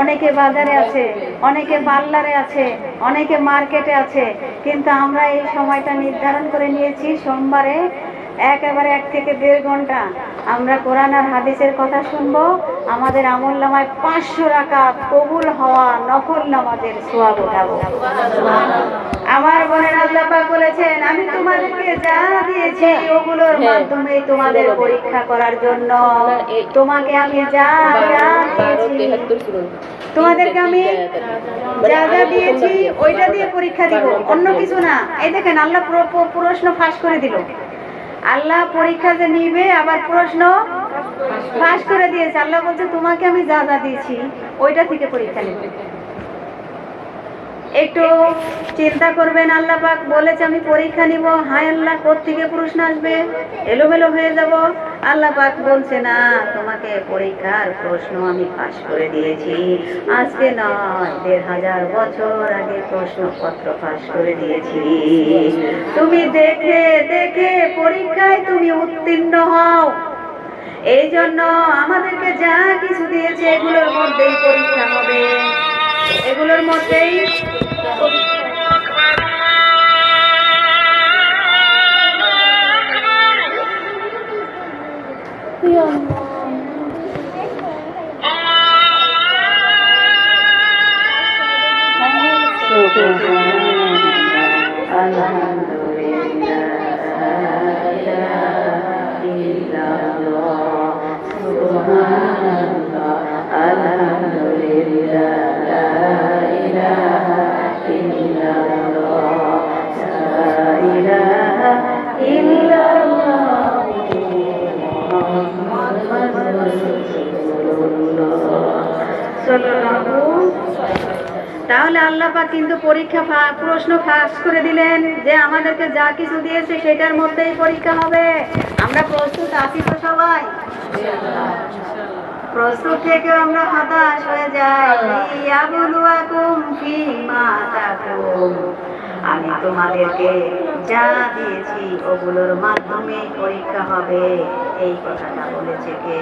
অনেকে বাজারে আছে, অনেকে পার্লারে আছে, অনেকে মার্কেটে আছে, কিন্তু আমরা এই সময়টা নির্ধারণ করে নিয়েছি সোমবারে একেবারে 1 থেকে 1.5 ঘন্টা আমরা কোরআন আর হাদিসের কথা শুনবো। আমাদের আমলনামায় 500 রাকাত কবুল হওয়া নফল নামাজের সওয়াব উঠাবো। আমার বোনের আল্লাহ পাক বলেছেন আমি তোমাদেরকে যা দিয়েছি ওগুলোর মাধ্যমে তোমাদের পরীক্ষা করার জন্য তোমাকে আমি যা দিয়েছি, তোমাদেরকে আমি যা যা দিয়েছি ওইটা দিয়ে পরীক্ষা দিব, অন্য কিছু না। এই দেখেন আল্লাহ প্রশ্ন ফাঁস করে দিল। আল্লাহ পরীক্ষা যে নিবে আবার প্রশ্ন ফাঁস করে দিয়েছে। আল্লাহ বলছে তোমাকে আমি যা যা দিয়েছি ওইটা থেকে পরীক্ষা নেবে। একটু চিন্তা করবেন, আল্লাহ পাক বলেছে আমি পরীক্ষা নিব, হায় আল্লাহ কোত্থেকে প্রশ্ন আসবে, এলোমেলো হয়ে যাব। আল্লাহ পাক বলছে না, তোমাকে পরীক্ষার প্রশ্ন আমি ফাঁস করে দিয়েছি। আজকে নয়, 1500 বছর আগে প্রশ্নপত্র ফাঁস করে দিয়েছি। তুমি দেখে দেখে পরীক্ষায় তুমি উত্তীর্ণ হও। এই জন্য আমাদেরকে যা কিছু দিয়েছে এগুলোর মধ্যেই পরীক্ষা হবে, এগুলোর মধ্যেই তাহলে আল্লাহ পাক কিন্তু পরীক্ষা প্রশ্ন ফাঁস করে দিলেন যে আমাদেরকে যা কিছু দিয়েছে সেটার মধ্যেই পরীক্ষা হবে। আমরা প্রস্তুত আছি তো সবাই? প্রস্তুত থেকে আমরা হতাশ হয়ে যাই। ইয়াবলুয়াকুম ফীমা তাকুম আমি তোমাদেরকে যা দিয়েছি ওগুলোর মাধ্যমে পরীক্ষা হবে। এই কথাটা বলেছে কে?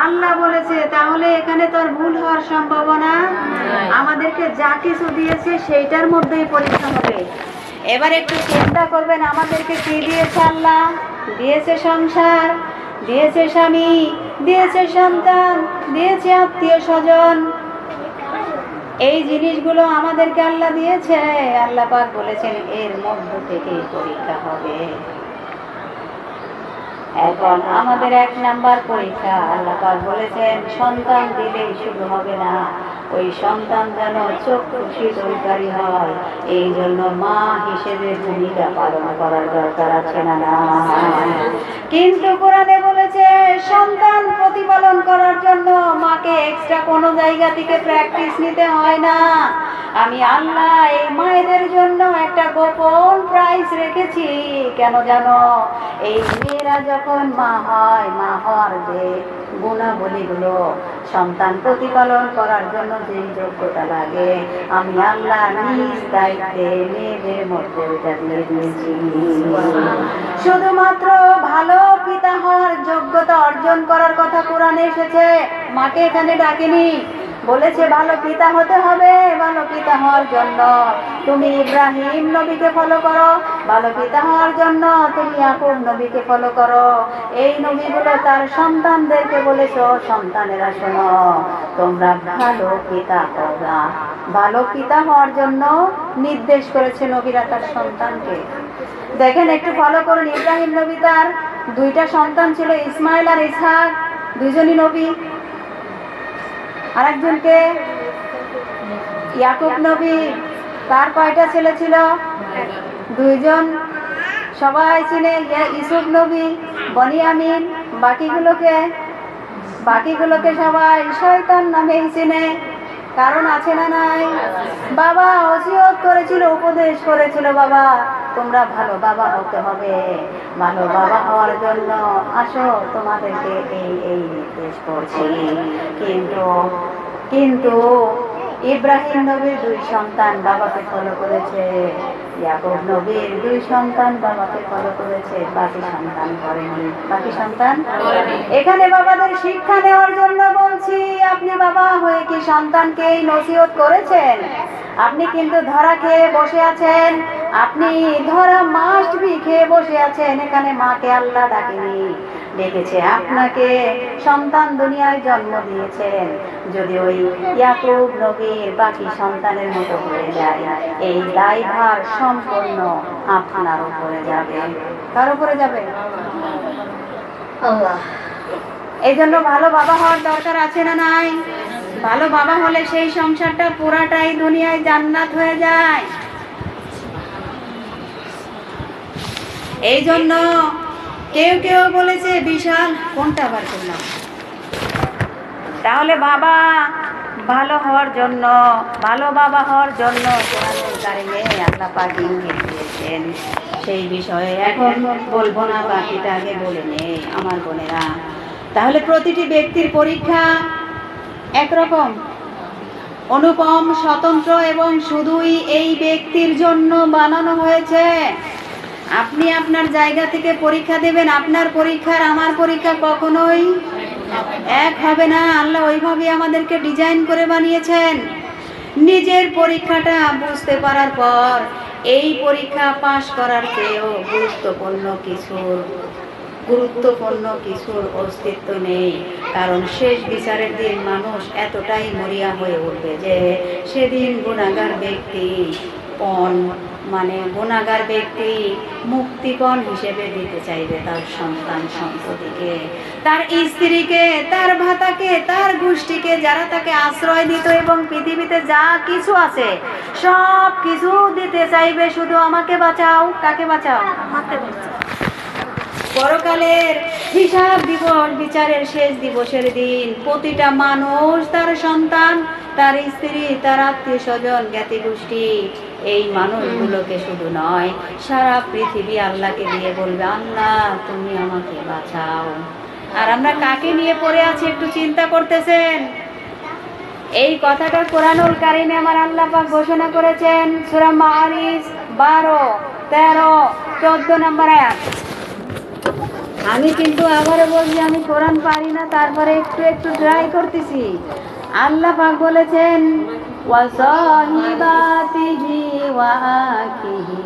আল্লাহ বলেছে। তাহলে এখানে তোর ভুল হওয়ার সম্ভাবনা, আমাদেরকে যা কিছু দিয়েছে সেইটার মধ্যেই পরীক্ষা হবে। এবার একটু চিন্তা করবেন, আমাদেরকে কি দিয়েছে আল্লাহ? দিয়েছে সংসার, দিয়েছে স্বামী, দিয়েছে সন্তান, দিয়েছে আত্মীয় স্বজন। এই জিনিসগুলো আমাদেরকে আল্লাহ দিয়েছে। আল্লাহ পাক বলেছেন এর মধ্য থেকেই পরীক্ষা হবে। এখন আমাদের 1 নাম্বার পরীক্ষা, আল্লাহ পাক বলেছেন সন্তান দিলেই শুধু হবে না, ওই সন্তান যেন চক্ষু শীতলকারী হয়। এই জন্য মা হিসেবে ভূমিকা পালন করার দরকার আছে না? না। কিন্তু কোরআনে বলেছে সন্তান প্রতিপালন করার জন্য মাকে এক্সট্রা কোনো জায়গা থেকে প্র্যাকটিস নিতে হয় না। আমি আল্লাহ এই মায়েদের জন্য একটা গোপন প্রাইজ রেখেছি। কেন জানো? এই মেয়েরা যখন মা হয়, মা হওয়ার যে গুণাবলীগুলো, সন্তান প্রতিপালন করার জন্য যে যোগ্যতা লাগে, আমি আল্লাহ নিজ দায়িত্বে মেয়েদের মধ্যে ওটা দিয়ে দিয়েছি। শুধুমাত্র ভালো পিতা হওয়ার যোগ্যতা অর্জন করার কথা কোরআনে এসেছে, মাকে এখানে ডাকেনি। বলেছে ভালো পিতা হতে হবে। ভালো পিতা হওয়ার জন্য তুমি ইব্রাহিম নবীকে ফলো করো, ভালো পিতা হওয়ার জন্য তুমি ইয়াকুব নবীকে ফলো করো। এই নবীগুলো তার সন্তানদেরকে বলেছো, সন্তানেরা শোনো, তোমরা ভালো পিতা হবা। ভালো পিতা হওয়ার জন্য নির্দেশ করেছে নবীরা তার সন্তানকে। দেখেন একটু ফলো করুন। ইব্রাহিম নবী তার 2টা সন্তান ছিল, ইসমাইল আর ইসহাক, দুইজনই নবী। আরেকজনকে ইয়াকুব নবী, তার কয়টা ছেলে ছিল? 2জন। সবাই চিনে। ইউসুফ নবী, বনিয়ামিন। বাকিগুলোকে সবাই শয়তান নামেই চিনে। কারণ আছে না নাই? বাবা ওসিয়ত করেছিল, উপদেশ করেছিল, বাবা তোমরা ভালো বাবা হতে হবে। ভালো বাবা হওয়ার জন্য আসো তোমাদেরকে এই নির্দেশ করছি। কিন্তু ইব্রাহিম নবীর 2 সন্তান বাবাকে ফলো করেছে, ইয়াকুব নবীর 2 সন্তান বাবাকে ফলো করেছে, বাকি সন্তান করেনি। বাকি সন্তান এখানে বাবাদের শিক্ষা নেওয়ার জন্য বলছি। আপনি বাবা হয়ে কি সন্তানকে এই নসিহত করেছেন? আপনি কিন্তু ধরা খেয়ে বসে আছেন। আপনি ধরা মাস্ট বি খেয়ে বসে আছেন। এখানে মাকে আল্লাহ ডাকেনি, ডেকেছে আপনাকে। সন্তান দুনিয়ায় জন্ম দিয়েছেন। যদি ওই ইয়াকুব নবীর বাকি সন্তানের মতো হয়ে যায়, এই দায়ভার সম্পূর্ণ আপনার উপরে যাবে। কার উপরে যাবে? আল্লাহ। এই জন্য ভালো বাবা হওয়ার দরকার আছে না নাই? ভালো বাবা হলে সেই সংসারটা পুরাটাই দুনিয়ায় জান্নাত হয়ে যায়। এই জন্য কেউ বলেছে বিশাল, কোনটা বার করলাম? তাহলে বাবা ভালো হওয়ার জন্য, ভালো বাবা হওয়ার জন্য কোরআনুল কারিমে আল্লাহ পাক ইঙ্গিত দিয়েছেন। সেই বিষয়ে এখন বলবো না, বাকিটা আগে বলে নেই আমার বোনেরা। তাহলে প্রতিটি ব্যক্তির পরীক্ষা একরকম, অনুপম, স্বতন্ত্র এবং শুধুই এই ব্যক্তির জন্য বানানো হয়েছে। আপনি আপনার জায়গা থেকে পরীক্ষা দেবেন, আপনার পরীক্ষার আমার পরীক্ষা কখনোই এক হবে না। আল্লাহ ওইভাবে আমাদেরকে ডিজাইন করে বানিয়েছেন। নিজের পরীক্ষাটা বুঝতে পারার পর এই পরীক্ষা পাশ করার চেয়েও গুরুত্বপূর্ণ কিছুর অস্তিত্ব নেই। কারণ শেষ বিচারের দিন মানুষ এতটাই মরিয়া হয়ে উঠবে যে সেদিন গুনাহগার ব্যক্তি মুক্তিপণ হিসেবে দিতে চাইবে তার সন্তান সন্ততিকে, তার স্ত্রীকে, তার ভাতাকে, তার গোষ্ঠীকে, যারা তাকে আশ্রয় দিত এবং পৃথিবীতে যা কিছু আছে সব কিছু দিতে চাইবে। শুধু আমাকে বাঁচাও। কাকে বাঁচাও? আমাকে বাঁচাও। পরকালের হিসাব দিবস, বিচারের শেষ দিবসের দিন প্রতিটা মানুষ তার সন্তান, তার স্ত্রী, তার আত্মীয় স্বজন, জ্ঞাতি গোষ্ঠী, এই মানুষগুলোকে শুধু নয় সারা পৃথিবী আল্লাহকে দিয়ে বলবে, আল্লাহ তুমি আমাকে বাঁচাও। আর আমরা কাকে নিয়ে পড়ে আছি একটু চিন্তা করতেছেন? এই কথাটা কোরআনুল কারিমে আমার আল্লাহ পাক ঘোষণা করেছেন সূরা মাআরিজ 12, 13, 14 নম্বর আয়াত। আমি কিন্তু আবারও বলছি আমি কোরআন পারি না, তারপরে একটু একটু ট্রাই করতেছি। আল্লাহ পাক বলেছেন ওয়াসাহিবাতিহি ওয়া আখিহি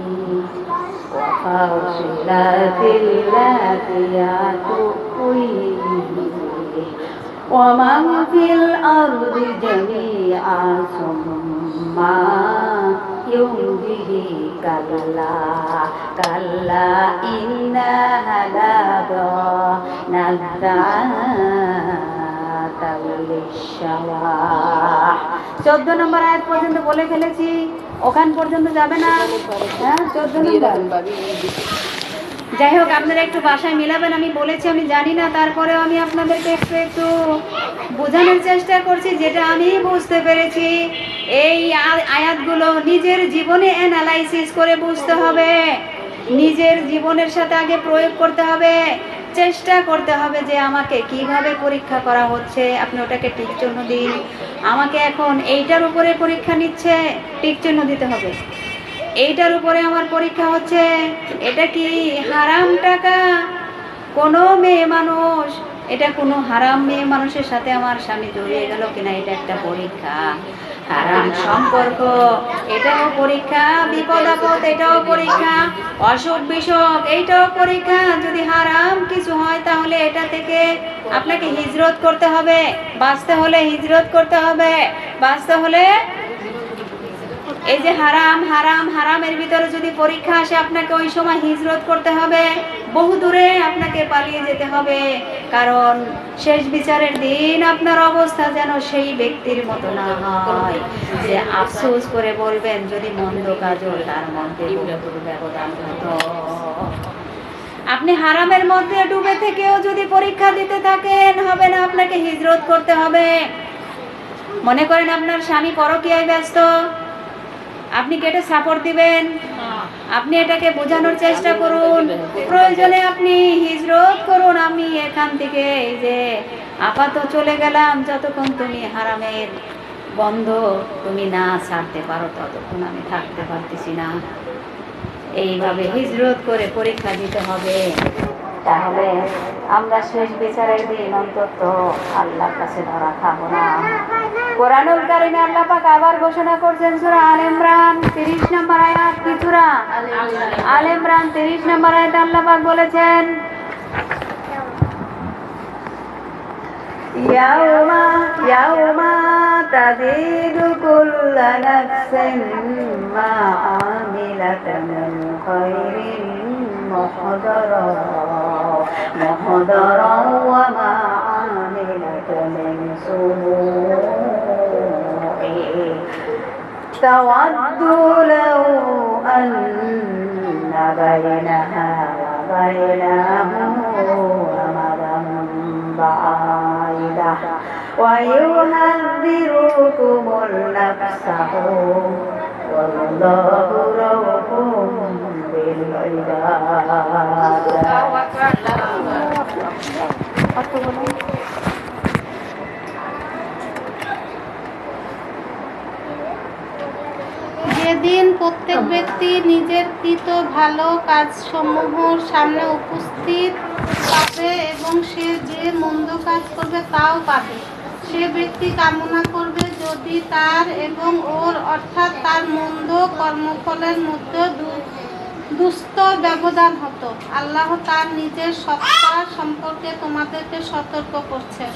ওয়া ফাসিলাতিল্লাতিয়াতু ওয়া মান ফিল আরদি জামিআ সুম্মা ইউনজিহি কাল্লা কাল্লা ইন্নাহা লাযা নাযাআতাল লিশাওয়াহ। 14 নম্বর আয়াত পর্যন্ত বলে ফেলেছি, ওখান পর্যন্ত যাবে না? হ্যাঁ, 14 নম্বর। যাই হোক, আপনারা একটু বাসায় মিলাবেন। আমি বলেছি আমি জানি না, তারপরেও আমি আপনাদেরকে একটু একটু বোঝানোর চেষ্টা করছি যেটা আমি বুঝতে পেরেছি। এই আয়াতগুলো নিজের জীবনে অ্যানালাইসিস করে বুঝতে হবে, নিজের জীবনের সাথে আগে প্রয়োগ করতে হবে, চেষ্টা করতে হবে যে আমাকে কিভাবে পরীক্ষা করা হচ্ছে। আপনি ওটাকে টিক চিহ্ন দিন। আমাকে এখন এইটার উপরে পরীক্ষা নিচ্ছে, টিক চিহ্ন দিতে হবে। এইটার উপরে আমার পরীক্ষা হচ্ছে, এটা কি হারাম টাকা? কোনো মেয়ে মানুষ, এটা কোনো হারাম মেয়ে মানুষের সাথে আমার স্বামী জড়িয়ে গেল কিনা, এটা একটা পরীক্ষা। হারাম সম্পর্ক, এটাও পরীক্ষা। বিপদ আপদ, এটাও পরীক্ষা। অসুখ বিসুখ, এইটাও পরীক্ষা। যদি হারাম কিছু হয় তাহলে এটা থেকে আপনাকে হিজরত করতে হবে। বাঁচতে হলে হিজরত করতে হবে। বাঁচতে হলে এই যে হারামের ভিতরে যদি পরীক্ষা আসে, আপনাকে ওই সময় হিজরত করতে হবে, বহু দূরে আপনাকে পালিয়ে যেতে হবে। কারণ শেষ বিচারের দিন আপনার অবস্থা যেন সেই ব্যক্তির মতো না হয় যে আফসোস করে বলবেন যদি মন্দ কাজল তার মধ্যে ব্যবধান হতো। আপনি হারামের মধ্যে ডুবে থেকেও যদি পরীক্ষা দিতে থাকেন, হবে না, আপনাকে হিজরত করতে হবে। মনে করেন আপনার স্বামী পরকীয়ায় ব্যস্ত, আপনি কেটে সাপোর্ট দিবেন, আপনি এটাকে বোঝানোর চেষ্টা করুন, প্রয়োজনে আপনি হিজরত করুন। আমি এখান থেকে এই যে আপাতত চলে গেলাম, যতক্ষণ তুমি হারামের বন্ধ তুমি না ছাড়তে পারো ততক্ষণ আমি থাকতে পারতেছি না। এইভাবে হিজরত করে পরীক্ষা দিতে হবে, তাহলে আমরা শেষ বিচারের দিন অন্তত আল্লাহর কাছে ধরা খাবো না। কোরআনুল কারিমে আল্লাহ পাক আবার ঘোষণা করছেন সূরা আল ইমরান 30 নম্বর আয়াত। কি সূরা? আল ইমরান 30 নম্বর আয়াতে আল্লাহ পাক বলেছেন ইয়াউমা তাজিদু কুল্লু নাফসিন মা আমিলাত মিন খায়রিন মুহদারা ওয়া মা আমিলাত মিন সু'ইন তাওয়াদ্দু লাউ আন্না বাইনাহা ওয়া বাইনাহু আমাদান বা'ইদাহ ওয়া ইউহাযযিরুকুমুন নাফসাহু ওয়াল্লাহু রাউফুম বিল ইবাদ। যেদিন প্রত্যেক ব্যক্তি নিজের কৃত ভালো কাজসমূহের সামনে উপস্থিত পাবে এবং সে যে মন্দ কাজ করবে তাও পাবে, সে ব্যক্তি কামনা করবে যদি তার এবং ওর অর্থাৎ তার মন্দ কর্মফলের মধ্যে দুস্তর ব্যবধান হতো। আল্লাহ তার নিজের সত্তা সম্পর্কে তোমাদেরকে সতর্ক করছেন,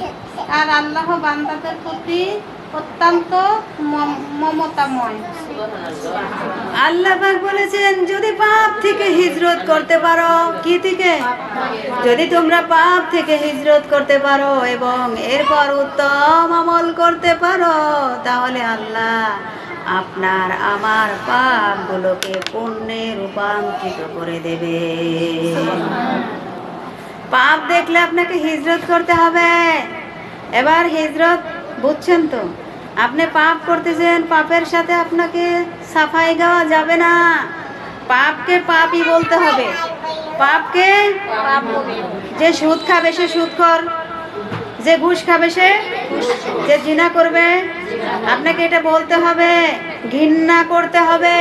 আর আল্লাহ বান্দাদের প্রতি অত্যন্ত মমতাময়। আল্লাহ পাক বলেছেন যদি পাপ থেকে হিজরত করতে পারো, কি থেকে? যদি তোমরা পাপ থেকে হিজরত করতে পারো এবং এরপর উত্তম আমল করতে পারো, তাহলে আল্লাহ আপনার আমার পাপগুলোকে পুণ্যে রূপান্তরিত করে দেবে। পাপ দেখলে আপনাকে হিজরত করতে হবে। এবার হিজরত বুঝছেন তো? আপনি পাপ করতেছেন, পাপের সাথে আপনাকে সাফাই গাওয়া যাবে না। পাপকে পাপই বলতে হবে। পাপকে পাপ, যে সুদ খাবে সে সুদখোর, যে ঘুষ খাবে সে, যে জিনা করবে আপনাকে এটা বলতে হবে, ঘৃণা করতে হবে।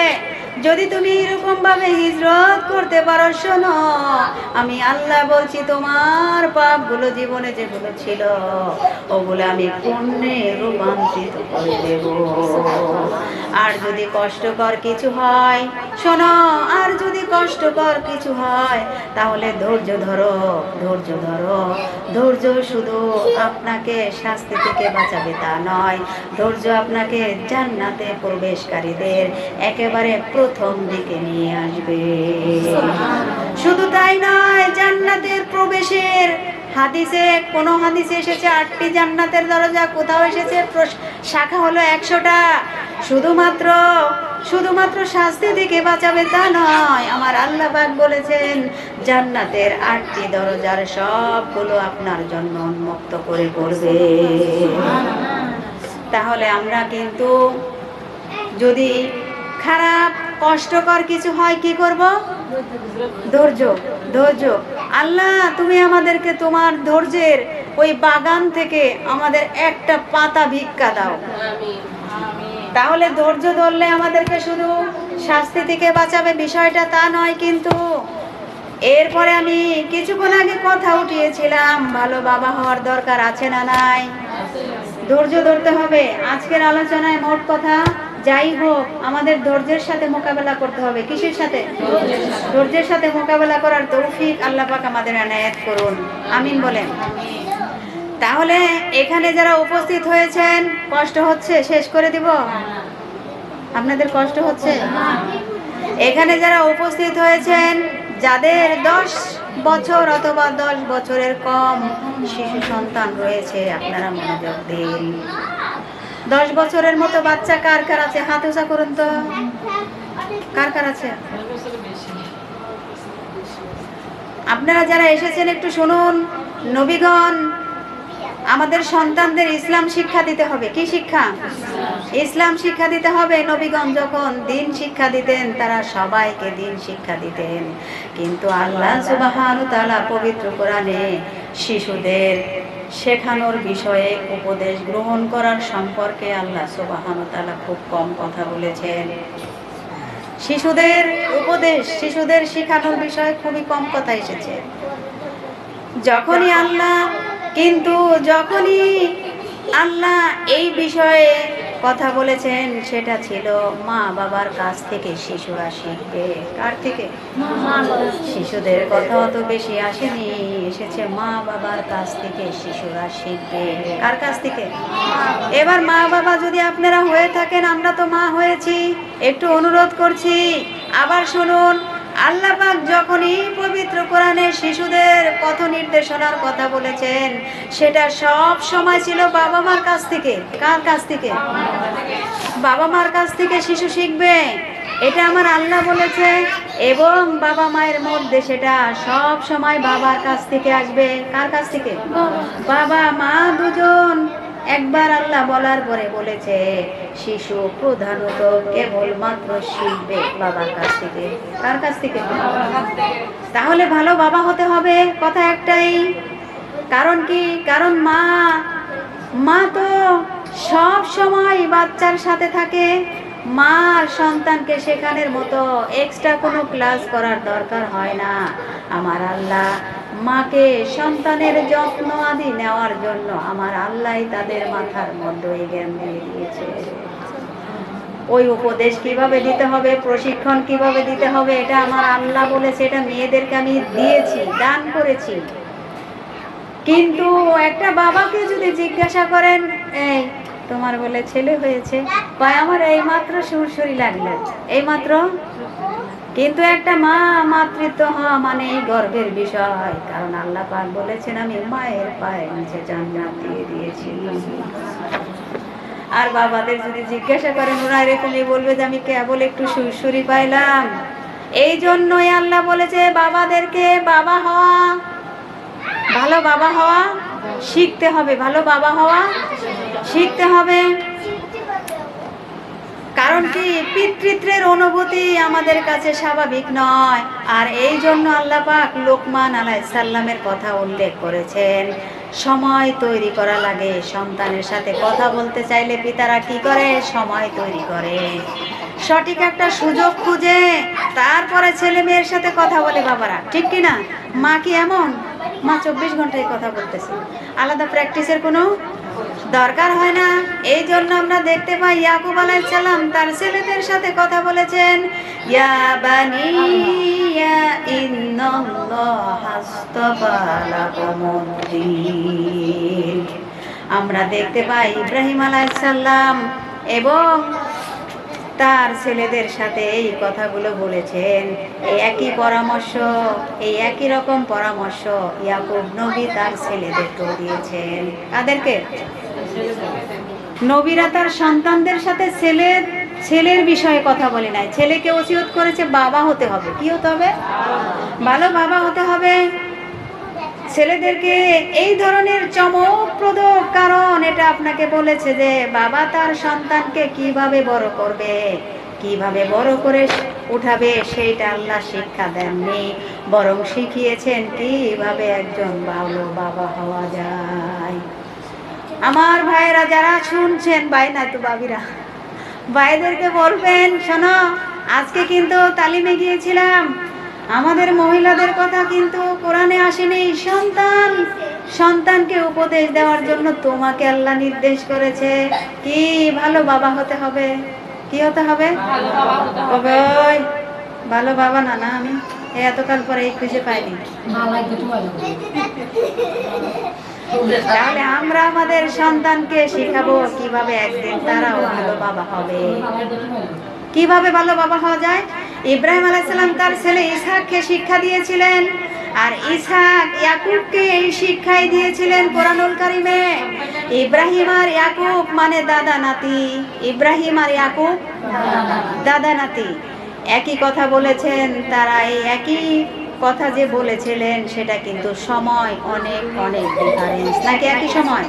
যদি তুমি এরকম ভাবে হিজরত করতে পারো, শোনো আমি আল্লাহ বলছি তোমার পাপগুলো জীবনে যেগুলো ছিল ওগুলো আমি পুণ্যে রূপান্তরিত করে দেব। আর যদি কষ্টকর কিছু হয়, শোনো, আর যদি কষ্টকর কিছু হয় তাহলে ধৈর্য ধরো, ধৈর্য ধরো। ধৈর্য শুধু আপনাকে শাস্তি থেকে বাঁচাবে তা নয়, ধৈর্য আপনাকে জান্নাতে প্রবেশকারীদের একেবারে প্রথম দিকে নিয়ে আসবে। শুধু তাই নয়, জান্নাতের প্রবেশের হাদিসে, কোন হাদিসে এসেছে 8টি জান্নাতের দরজা, কোথাও এসেছে শাখা হলো 100টা। শুধুমাত্র শাস্তি থেকে বাঁচাবে তা নয়, আমার আল্লাহ পাক বলেছেন জান্নাতের 8টি দরজার সবগুলো আপনার জন্য উন্মুক্ত করে করবে। তাহলে আমরা কিন্তু যদি খারাপ কষ্টকর কিছু হয় কি করব? ধৈর্য, ধৈর্য। আল্লাহ তুমি আমাদেরকে তোমার ধৈর্যের ওই বাগান থেকে আমাদের একটা পাতা ভিক্ষা দাও। তাহলে ধৈর্য ধরলে আমাদেরকে শুধু শাস্তি থেকে বাঁচাবে বিষয়টা তা নয়, কিন্তু এরপরে আমি কিছুক্ষণ আগে কথা উঠিয়েছিলাম, ভালো বাবা হওয়ার দরকার আছে না নাই? ধৈর্য ধরতে হবে। আজকের আলোচনায় মোট কথা যাই হোক, আমাদের ধৈর্যের সাথে মোকাবেলা করতে হবে। কিসের সাথে? ধৈর্যের সাথে মোকাবেলা করার তৌফিক আল্লাহ পাক আমাদের এনায়েত করুন, আমিন বলেন। তাহলে এখানে যারা উপস্থিত হয়েছেন, কষ্ট হচ্ছে? শেষ করে দিব? আপনাদের কষ্ট হচ্ছে? এখানে যারা উপস্থিত হয়েছেন, যাদের 10 বছর অথবা 10 বছরের কম শিশু সন্তান রয়েছে, আপনারা মনোযোগ দিন। 10 বছরের মতো বাচ্চা কার কার আছে? হাত উঁচা করুন তো, কার কার আছে? আপনারা যারা এসেছেন একটু শুনুন। নবীগণ আমাদের সন্তানদের ইসলাম শিক্ষা দিতে হবে। কি শিক্ষা? ইসলাম শিক্ষা দিতে হবে। নবীগণ যখন দ্বীন শিক্ষা দিতেন, তারা সবাইকে দ্বীন শিক্ষা দিতেন। কিন্তু আল্লাহ সুবহানাহু ওয়া তাআলা পবিত্র কোরআনে শিশুদের শেখানোর বিষয়ে উপদেশ গ্রহণ করার সম্পর্কে আল্লাহ সুবহানাহু ওয়া তাআলা খুব কম কথা বলেছেন। শিশুদের উপদেশ, শিশুদের শেখানোর বিষয়ে খুবই কম কথা এসেছে। যখনই আল্লাহ এই বিষয়ে কথা বলেছেন, সেটা ছিল মা বাবার কাছ থেকে শিশুরা শিখবে। কার থেকে? শিশুদের কথা অত বেশি আসেনি, এসেছে মা বাবার কাছ থেকে শিশুরা শিখবে। কার কাছ থেকে? এবার মা বাবা যদি আপনারা হয়ে থাকেন, আমরা তো মা হয়েছি, একটু অনুরোধ করছি আবার শুনুন। আল্লাহ পাক যখনই পবিত্র কোরআনে শিশুদের পথ নির্দেশনার কথা বলেছেন, সেটা সব সময় ছিল বাবা মার কাছ থেকে। কার কাছ থেকে? বাবা মার কাছ থেকে শিশু শিখবে, এটা আমার আল্লাহ বলেছে। এবং বাবা মায়ের মধ্যে সেটা সব সময় বাবার কাছ থেকে আসবে। কার কাছ থেকে? বাবা মা দুজন। একবার আল্লাহ বলার পরে বলেছে শিশু প্রধানত কেবলমাত্র শিখবে বাবার কাছ থেকে। কার কাছ থেকে? তাহলে ভালো বাবা হতে হবে, কথা একটাই। কারণ কি? কারণ মা তো সব সময় বাচ্চার সাথে থাকে। মার সন্তানকে শেখানোর মতো এক্সট্রা কোনো ক্লাস করার দরকার হয় না। আমার আল্লাহ মাকে সন্তানের যত্ন আদি নেওয়ার জন্য আমার আল্লাহ তাদের মাথার মধ্যে জ্ঞান দিয়ে দিয়েছে। ওই উপদেশ কিভাবে দিতে হবে, প্রশিক্ষণ কিভাবে দিতে হবে, এটা আমার আল্লাহ বলেছে। এটা মেয়েদেরকে আমি দিয়েছি, দান করেছি। কিন্তু একটা বাবাকে যদি জিজ্ঞাসা করেন, এই তোমার বলে ছেলে হয়েছে, বা আমার এই মাত্র সুরসুরি লাগলো, এই মাত্র। কিন্তু একটা মা মাতৃত্ব হওয়া মানে গর্বের বিষয়। কারণ আল্লাহ পাক বলেছেন আমি মায়ের পায়ের নিচে জান্নাত দিয়ে দিয়েছি। আর বাবাদের যদি জিজ্ঞাসা করেন, ওরা এরকমই বলবে যে আমি কেবল একটু সুরসুরি পাইলাম। এই জন্যই আল্লাহ বলেছে বাবাদেরকে বাবা হওয়া, ভালো বাবা হওয়া শিখতে হবে। ভালো বাবা হওয়া শিখতে হবে। কারণ কি? পিতৃত্বের অনুভূতি আমাদের কাছে স্বাভাবিক নয়। আর এই জন্য আল্লাহ পাক লোকমান আলাইহিস সালামের কথা উল্লেখ করেছেন। সময় তৈরি করা লাগে। সন্তানের সাথে কথা বলতে চাইলে পিতারা কি করে? সময় তৈরি করে, সঠিক একটা সুযোগ খুঁজে তারপরে ছেলে মেয়ের সাথে কথা বলে বাবারা, ঠিক কি না? মা কি এমন? মা 24 ঘন্টায় কথা বলতেছে, আলাদা প্র্যাকটিসের কোনো দরকার হয় না। এই জন্য আমরা দেখতে পাই ইয়াকুব আলাইহিস সালাম তার ছেলেদের সাথে কথা বলেছেন, ইয়া বানিয়া ইন্নাল্লাহা আস্তাফা লাকুমুদ্দীন। আমরা দেখতে পাই ইব্রাহিম আলাইহিস সালাম এবং তার ছেলেদের সাথে এই কথাগুলো বলেছেন। এই একই পরামর্শ, এই একই রকম পরামর্শ ইয়াকুব নবী তার ছেলেদেরকেও দিয়েছেন। কাদেরকে? নবীরা তার সন্তানদের সাথে ছেলের বিষয়ে কথা বলে নাই, ছেলেকে ওসিয়ত করেছে বাবা হতে হবে। কি হতে হবে? ভালো বাবা হতে হবে। ছেলেদেরকে এই ধরনের চমকপ্রদ, কারণ এটা আপনাকে বলেছে যে বাবা তার সন্তানকে কিভাবে বড় করবে, কিভাবে বড় করে উঠাবে, সেইটা আল্লাহ শিক্ষা দেননি, বরং শিখিয়েছেন কিভাবে একজন ভালো বাবা হওয়া যায়। আমার ভাইয়েরা যারা শুনছেন, ভাই না তো বাবিরা, ভাইদেরকে বলবেন, শোনো, আজকে কিন্তু তালিমে গিয়েছিলাম, আমাদের মহিলাদের কথা কিন্তু কোরআনে আসেনি। সন্তানকে উপদেশ দেওয়ার জন্য তোমাকে আল্লাহ নির্দেশ করেছে কি? ভালো বাবা হতে হবে। কি হতে হবে? ভালো বাবা না। না, আমি এতকাল পরে এই খুঁজে পাইনি। তাহলে আমরা আমাদের সন্তানকে শিখাবো কিভাবে একদিন তারাও ভালো বাবা হবে। কিভাবে ভালো বাবা হওয়া যায়? ইব্রাহিম আলাইহিস সালাম তার ছেলে ইসহাককে শিক্ষা দিয়েছিলেন, আর ইসহাক ইয়াকুবকে এই শিক্ষাই দিয়েছিলেন কোরআনুল কারীমে। ইব্রাহিম আর ইয়াকুব মানে দাদা নাতি। ইব্রাহিম আর ইয়াকুব দাদা নাতি, একই কথা বলেছেন তারা। এই একই কথা যে বলেছিলেন সেটা কিন্তু সময় অনেক অনেক ডিফারেন্স। নাকি একই সময়?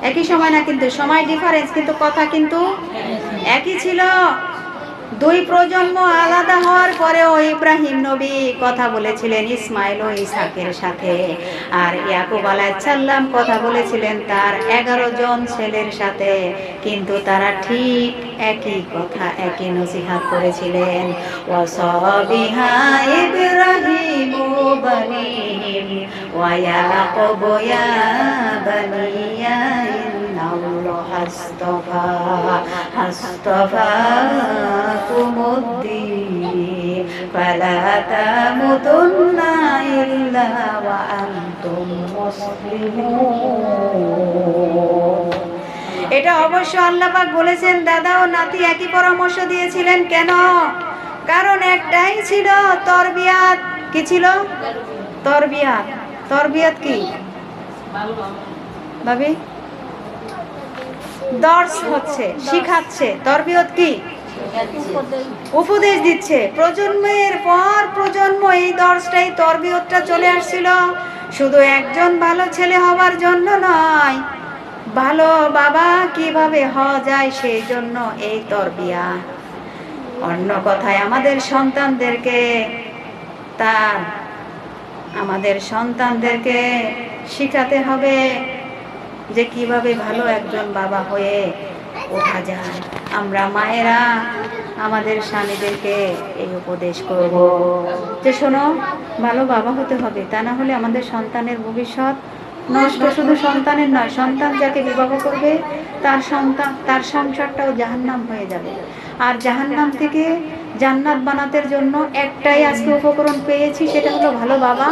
একই সময় না, কিন্তু সময় ডিফারেন্স, কিন্তু কথা কিন্তু একই ছিল। দুই প্রজন্ম আলাদা হওয়ার পরেও ইব্রাহিম নবী কথা বলেছিলেন ইসমাইল ও ইসহাকের সাথে, আর ইয়াকুব আলাইহিস সালাম কথা বলেছিলেন তার 11 জন ছেলের সাথে, কিন্তু তারা ঠিক একই কথা, একই নসিহত করেছিলেন। ওয়াসাবিহা ইব্রাহিমু বানিহিম ওয়া ইয়াকুব ইয়া বানিয়া ইন্নাল্লাহা আস্তাফা কুমুদ্দীন ফালা তামুতুন্না ইল্লা ওয়া আনতুম মুসলিমুন। এটা অবশ্য আল্লাহ পাক বলেছেন। দাদা ও নাতি একই পরামর্শ দিয়েছিলেন। কেন? কারণ একটাই ছিল, তরবিয়াত। কি ছিল? তরবিয়াত। তরবিয়াত কি ভাবি? দর্শ হচ্ছে, শিখাচ্ছে। তরবিয়ত কি? উপদেশ দিচ্ছে। প্রজন্মের পর প্রজন্ম এই দর্শটাই, তরবিয়তটা চলে আসছিল। শুধু একজন ভালো ছেলে হওয়ার জন্য নয়, ভালো বাবা কিভাবে হওয়া যায় সেই জন্য এই তরবিয়া। অন্য কথায় আমাদের সন্তানদেরকে শিখাতে হবে যে কিভাবে ভালো একজন বাবা হয়ে ওঠা যায়। আমরা মায়েরা আমাদের স্বামীদেরকে এই উপদেশ করব যে শোনো, ভালো বাবা হতে হবে, তা না হলে আমাদের সন্তানের ভবিষ্যৎ নষ্ট। শুধু সন্তানের নয়, সন্তান যাকে বিবাহ করবে তার সংসারটাও জাহান্নাম হয়ে যাবে। আর জাহান্নাম থেকে জান্নাত বানাতের জন্য একটাই আজকে উপকরণ পেয়েছি, সেটা হলো ভালো বাবা।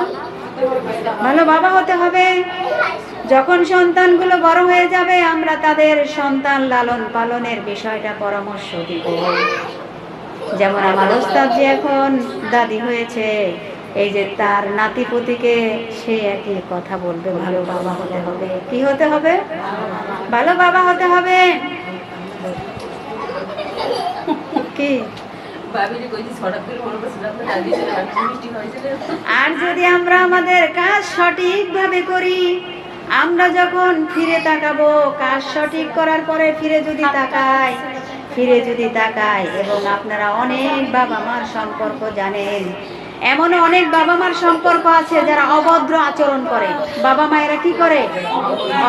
ভালো বাবা হতে হবে। যখন সন্তানগুলো বড় হয়ে যাবে, আমরা তাদের সন্তান লালন পালনের বিষয়টা পরামর্শ দিব। যেমন আমার ওস্তাদ যে এখন দাদি হয়েছে, এই যে তার নাতিপুতিকে সে একই কথা বলবে, ভালো বাবা হতে হবে। কি হতে হবে? ভালো বাবা হতে হবে। কি? আর যদি আমরা আমাদের কাজ সঠিকভাবে করি, আমরা যখন ফিরে তাকাবো, কাজ সঠিক করার পরে ফিরে যদি তাকাই, এবং আপনারা অনেক বাবা মার সম্পর্ক জানেন, এমনও অনেক বাবা মার সম্পর্ক আছে যারা অভদ্র আচরণ করে। বাবা মায়েরা কি করে?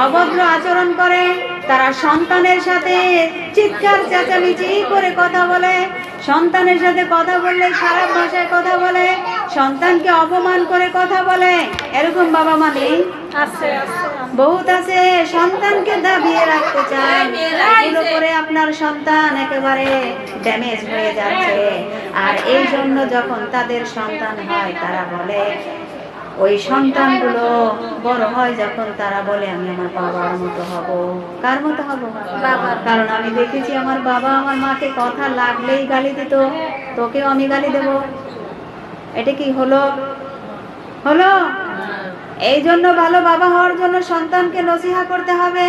অভদ্র আচরণ করে। তারা সন্তানের সাথে চিৎকার চেঁচামেচি করে কথা বলে, সন্তানের সাথে কথা বললে খারাপ ভাষায় কথা বলে, সন্তানকে অপমান করে কথা বলে। এরকম বাবা মা নেই? বহুত আছে। সন্তানকে দাবিয়ে রাখতে চান, এগুলো করে আপনার সন্তান একেবারে ড্যামেজ হয়ে যাচ্ছে। আর এই জন্য যখন তাদের সন্তান হয় তারা বলে, ওই সন্তানগুলো বড় হয় যখন তারা বলে আমি আমার বাবার মতো হব। কার মতো হব? বাবার। কারণ আমি দেখেছি আমার বাবা আমার মাকে কথা লাগলেই গালি দিত, তোকেও আমি গালি দেব। এটা কি হলো? হলো? এই জন্য ভালো বাবা হওয়ার জন্য সন্তানকে নসিহা করতে হবে,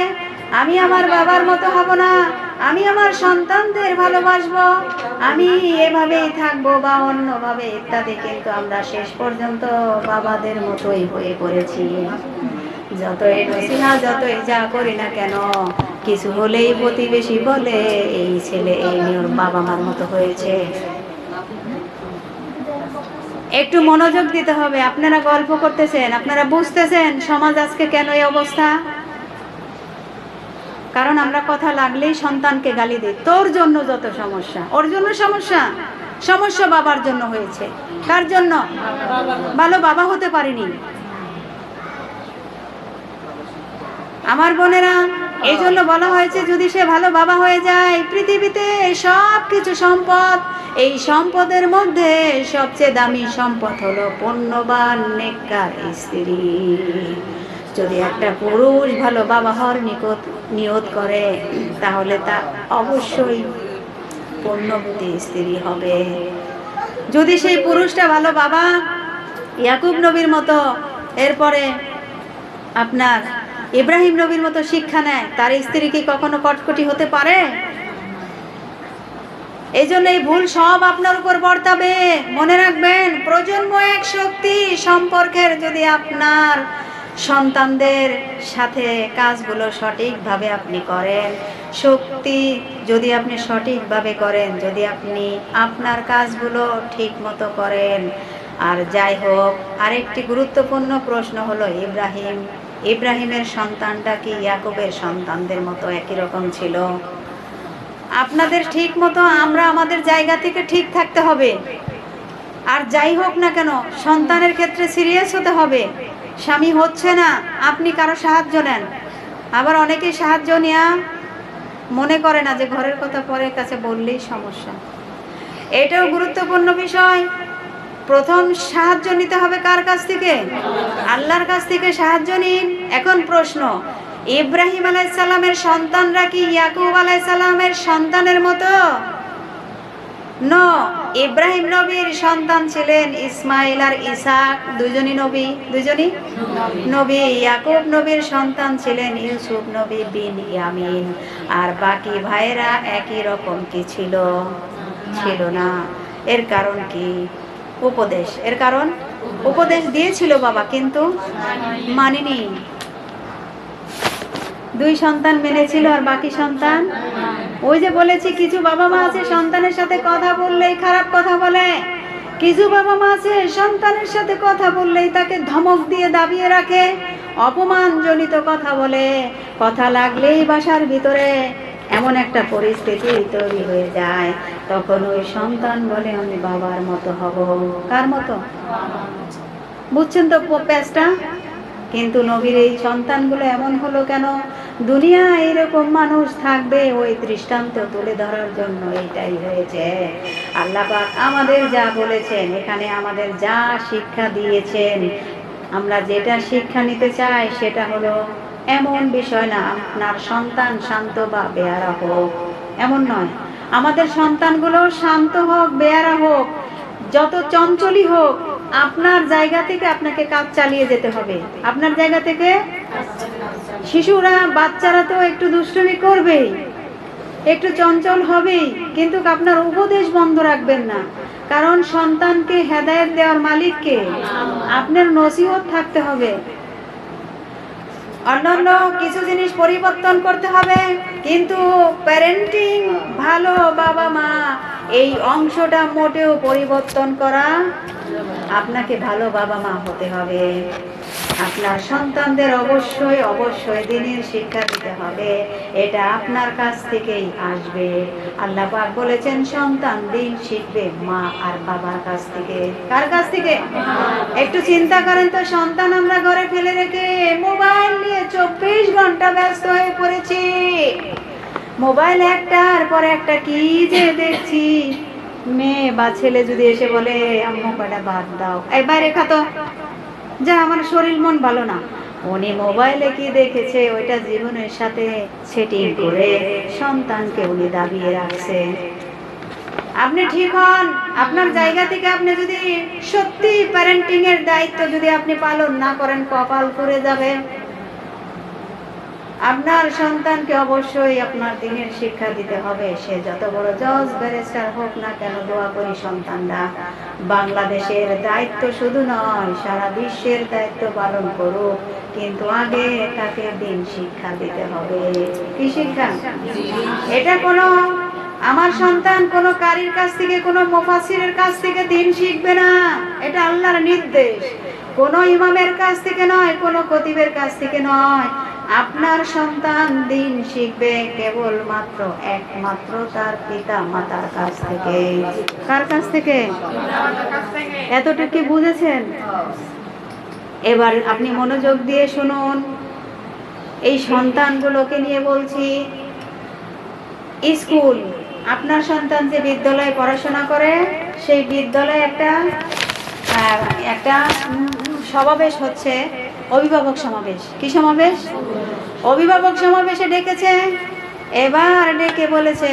আমি আমার বাবার মতো হব না, আমি আমার সন্তানদের ভালোবাসবো, আমি এভাবেই থাকবো বা অন্যভাবে ইত্যাদি। কিন্তু আমরা শেষ পর্যন্ত বাবাদের মতোই হয়ে পড়েছি। যতই নসিহা যতই যা করি না কেন, কিছু হলেই প্রতিবেশী বলে এই ছেলে এই মেয়ের বাবা মার মতো হয়েছে। একটু মনোযোগ দিতে হবে। আপনারা গল্প করতেছেন, আপনারা বুঝতেছেন সমাজ আজকে কেন এই অবস্থা? কারণ আমরা কথা লাগলেই সন্তানকে গালি দিই। তোর জন্য যত সমস্যা, ওর জন্য সমস্যা, সমস্যা বাবার জন্য হয়েছে। কার জন্য? ভালো বাবা হতে পারিনি। আমার বোনেরা, এই জন্য বলা হয়েছে যদি সে ভালো বাবা হয়ে যায়, পৃথিবীতে সব কিছু সম্পদ, এই সম্পদের মধ্যে সবচেয়ে দামি সম্পদ হলো পুণ্যবান নেককার স্ত্রী। যদি একটা পুরুষ ভালো বাবা হওয়ার নিয়ত করে, তাহলে তা অবশ্যই পুণ্যবতী স্ত্রী হবে। যদি সেই পুরুষটা ভালো বাবা, ইয়াকুব নবীর মতো, এরপরে আপনার ইব্রাহিম নবীর মতো শিক্ষা নেয়, তার স্ত্রী কি কখনো কটকটি হতে পারে? এই জন্য এই ভুল সব আপনার উপর বর্তাবে। মনে রাখবেন, প্রজন্ম এক শক্তি। সম্পর্কের যদি আপনার সন্তানদের সাথে কাজগুলো সঠিকভাবে আপনি করেন, শক্তি যদি আপনি সঠিকভাবে করেন, যদি আপনি আপনার কাজগুলো ঠিক মতো করেন। আর যাই হোক, আরেকটি গুরুত্বপূর্ণ প্রশ্ন হলো ইব্রাহিমের সন্তানটা কি ইয়াকুবের সন্তানদের মতো একই রকম ছিল? আপনাদের ঠিক মতো আমরা আমাদের জায়গা থেকে ঠিক থাকতে হবে। আর যাই হোক না কেন, সন্তানের ক্ষেত্রে সিরিয়াস হতে হবে। স্বামী হচ্ছে না, আপনি কারো সাহায্য নেন। আবার অনেকেই সাহায্য নেওয়া মনে করে না যে ঘরের কথা পরের কাছে বললেই সমস্যা। এটাও গুরুত্বপূর্ণ বিষয়। প্রথম সাহায্য নিতে হবে কার কাছ থেকে? আল্লাহর কাছ থেকে সাহায্য নিন। এখন প্রশ্ন, ইব্রাহিম আলাইহিস সালামের সন্তানরা কি ইয়াকুব আলাইহিস সালামের সন্তানের মতো? নো। ইব্রাহিম নবীর সন্তান ছিলেন ইসমাইল আর ইসাক, দুজনই নবী। ইয়াকুব নবীর সন্তান ছিলেন ইউসুফ নবী বিন ইয়ামিন। আর বাকি ভাইয়েরা একই রকম কি ছিল না। এর কারণ কি? উপদেশ। এর কারণ উপদেশ দিয়েছিল বাবা, কিন্তু মানেনি। দুই সন্তান মেনেছিল আর বাকি সন্তান, ওই যে বলেছি কিছু বাবা মা আছে সন্তানের সাথে কথা বললেই খারাপ কথা বলে, কিছু বাবা মা আছে সন্তানের সাথে কথা বললেই তাকে ধমক দিয়ে দাবিয়ে রাখে, অপমানজনিত কথা বলে। কথা লাগলেই বাসার ভিতরে এমন একটা পরিস্থিতি তৈরি হয়ে যায়, তখন ওই সন্তান বলে আমি বাবার মতো হব। কার মতো? বুঝছেন তো প্যাচটা? কিন্তু নবীর এই সন্তানগুলো এমন হলো কেন? দুনিয়া এরকম মানুষ থাকবে, ওই দৃষ্টান্ত তুলে ধরার জন্য এইটাই হয়েছে। আল্লাহ পাক আমাদের যা বলেছেন, এখানে আমাদের যা শিক্ষা দিয়েছেন, আমরা যেটা শিক্ষা নিতে চাই সেটা হলো এমন বিষয় না আপনার সন্তান শান্ত বা বেয়ারা হোক, এমন নয়। আমাদের সন্তানগুলো শান্ত হোক, বেয়ারা হোক, যত চঞ্চলই হোক, আপনার জায়গা থেকে আপনাকে কাজ চালিয়ে যেতে হবে। আপনার জায়গা থেকে শিশুরা, বাচ্চারা তো একটু দুষ্টুমি করবেই, একটু চঞ্চল হবেই, কিন্তু আপনার উপদেশ বন্ধ রাখবেন না। কারণ সন্তানকে হেদায়েত দেওয়ার মালিককে, আপনার নসিহত থাকতে হবে। অন্যান্য কিছু জিনিস পরিবর্তন করতে হবে, কিন্তু প্যারেন্টিং, ভালো বাবা মা, এই অংশটা মোটেও পরিবর্তন করা আপনাকে ভালো বাবা মা হতে হবে। আপনার সন্তানদের অবশ্যই অবশ্যই দ্বীনের শিক্ষা দিতে হবে। এটা আপনার কাছ থেকেই আসবে। আল্লাহ পাক বলেছেন সন্তান দ্বীন শিখবে মা আর বাবার কাছ থেকে। কার কাছ থেকে? একটু চিন্তা করেন তো, সন্তান আমরা ঘরে ফেলে রেখে মোবাইল নিয়ে 24 ঘন্টা ব্যস্ত হয়ে পড়েছি। মোবাইল একটার পর একটা কি যে দেখছি। মেয়ে বা ছেলে যদি এসে বলে আম্মু কটা ভাত দাও, এই বাইরে খাতো, যা আমার শরীর মন ভালো না, উনি মোবাইলে কি দেখেছে ওইটা জীবনের সাথে সেটিং করে সন্তানকে উনি দাবিয়ে রাখছে। আপনি ঠিক হন, আপনার জায়গা থেকে আপনি যদি সত্যি প্যারেন্টিং এর দায়িত্ব যদি আপনি পালন না করেন, কপাল পুড়ে যাবে। আপনার সন্তানকে অবশ্যই আপনার দ্বীনের শিক্ষা দিতে হবে। সে যত বড় জজ ব্যারিস্টার হোক না কেন, দোয়া করি সন্তানরা বাংলাদেশের দায়িত্ব শুধু নয় সারা বিশ্বের দায়িত্ব পালন করুক, কিন্তু আগে তাকে দ্বীন শিক্ষা দিতে হবে। কি শিক্ষা? এটা কোনো আমার সন্তান কোনো কারীর কাছ থেকে, কোনো মুফাসসিরের কাছ থেকে দ্বীন শিখবে না। এটা আল্লাহর নির্দেশ। কোনো ইমামের কাছ থেকে নয়, কোনো খতিবের কাছ থেকে নয়। আপনার সন্তান দ্বীন শিখবে কেবলমাত্র একমাত্র তার পিতা মাতার কাছ থেকে। কার কাছ থেকে? এতটুকু কি বুঝেছেন? এবার আপনি মনোযোগ দিয়ে শুনুন। এই সন্তানগুলোকে নিয়ে বলছি, স্কুল, আপনার সন্তান যে বিদ্যালয়ে পড়াশোনা করে সেই বিদ্যালয়ে একটা সমাবেশ হচ্ছে, অভিভাবক সমাবেশ। কি সমাবেশ? অভিভাবক সমাবেশে ডেকেছে। এবার ডেকে বলেছে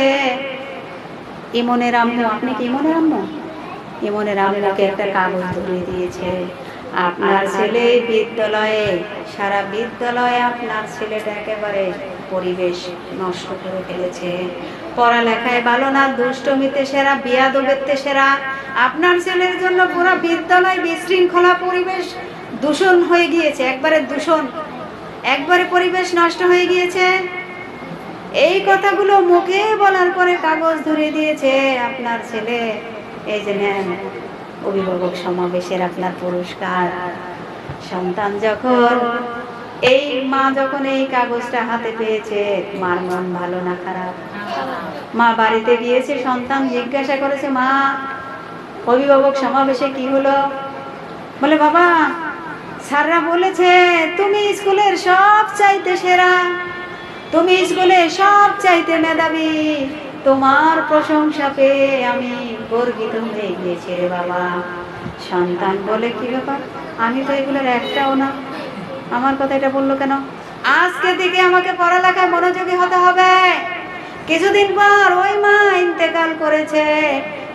ইমনের আম্মু, আপনি কি ইমনের আম্মু? ইমনের আম্মুকে একটা কাগজ ধরিয়ে দিয়েছে, আপনার ছেলে বিদ্যালয়ে, সারা বিদ্যালয়ে আপনার ছেলেটা একেবারে পরিবেশ নষ্ট করে ফেলেছে, পড়ালেখায় ভালো না, দুষ্টমিতে সেরা, বিয়াদবিতে সেরা। আপনার ছেলের জন্য পুরো বিদ্যালয় বিশৃঙ্খলা, পরিবেশ দূষণ হয়ে গিয়েছে, একবারে দূষণ, একবারে পরিবেশ নষ্ট হয়ে গিয়েছে। এই কথাগুলো মুখে বলার পরে কাগজ ধরিয়ে দিয়েছে আপনার ছেলে। এই যে নেন অভিভাবক সমাবেশের আপনার পুরস্কার। সন্তান যখন, এই মা যখন এই কাগজটা হাতে পেয়েছে, মার মন ভালো না খারাপ? মা বাড়িতে গিয়েছে, সন্তান জিজ্ঞাসা করেছে, মা অভিভাবক সমাবেশে কি হলো? বলে, বাবা স্যাররা বলেছে তুমি স্কুলের সব চাইতে সেরা, তুমি স্কুলে সব চাইতে মেধাবী, তোমার প্রশংসা পেয়ে আমি গর্বিত হয়ে গিয়েছি রে বাবা। সন্তান বলে, কি ব্যাপার, আমি তো এগুলোর একটাও না, আমার কথা এটা বললো কেন? আজকে থেকে আমাকে পড়ালেখায় মনোযোগী হতে হবে। কিছুদিন পর ওই মা ইন্তেকাল করেছে।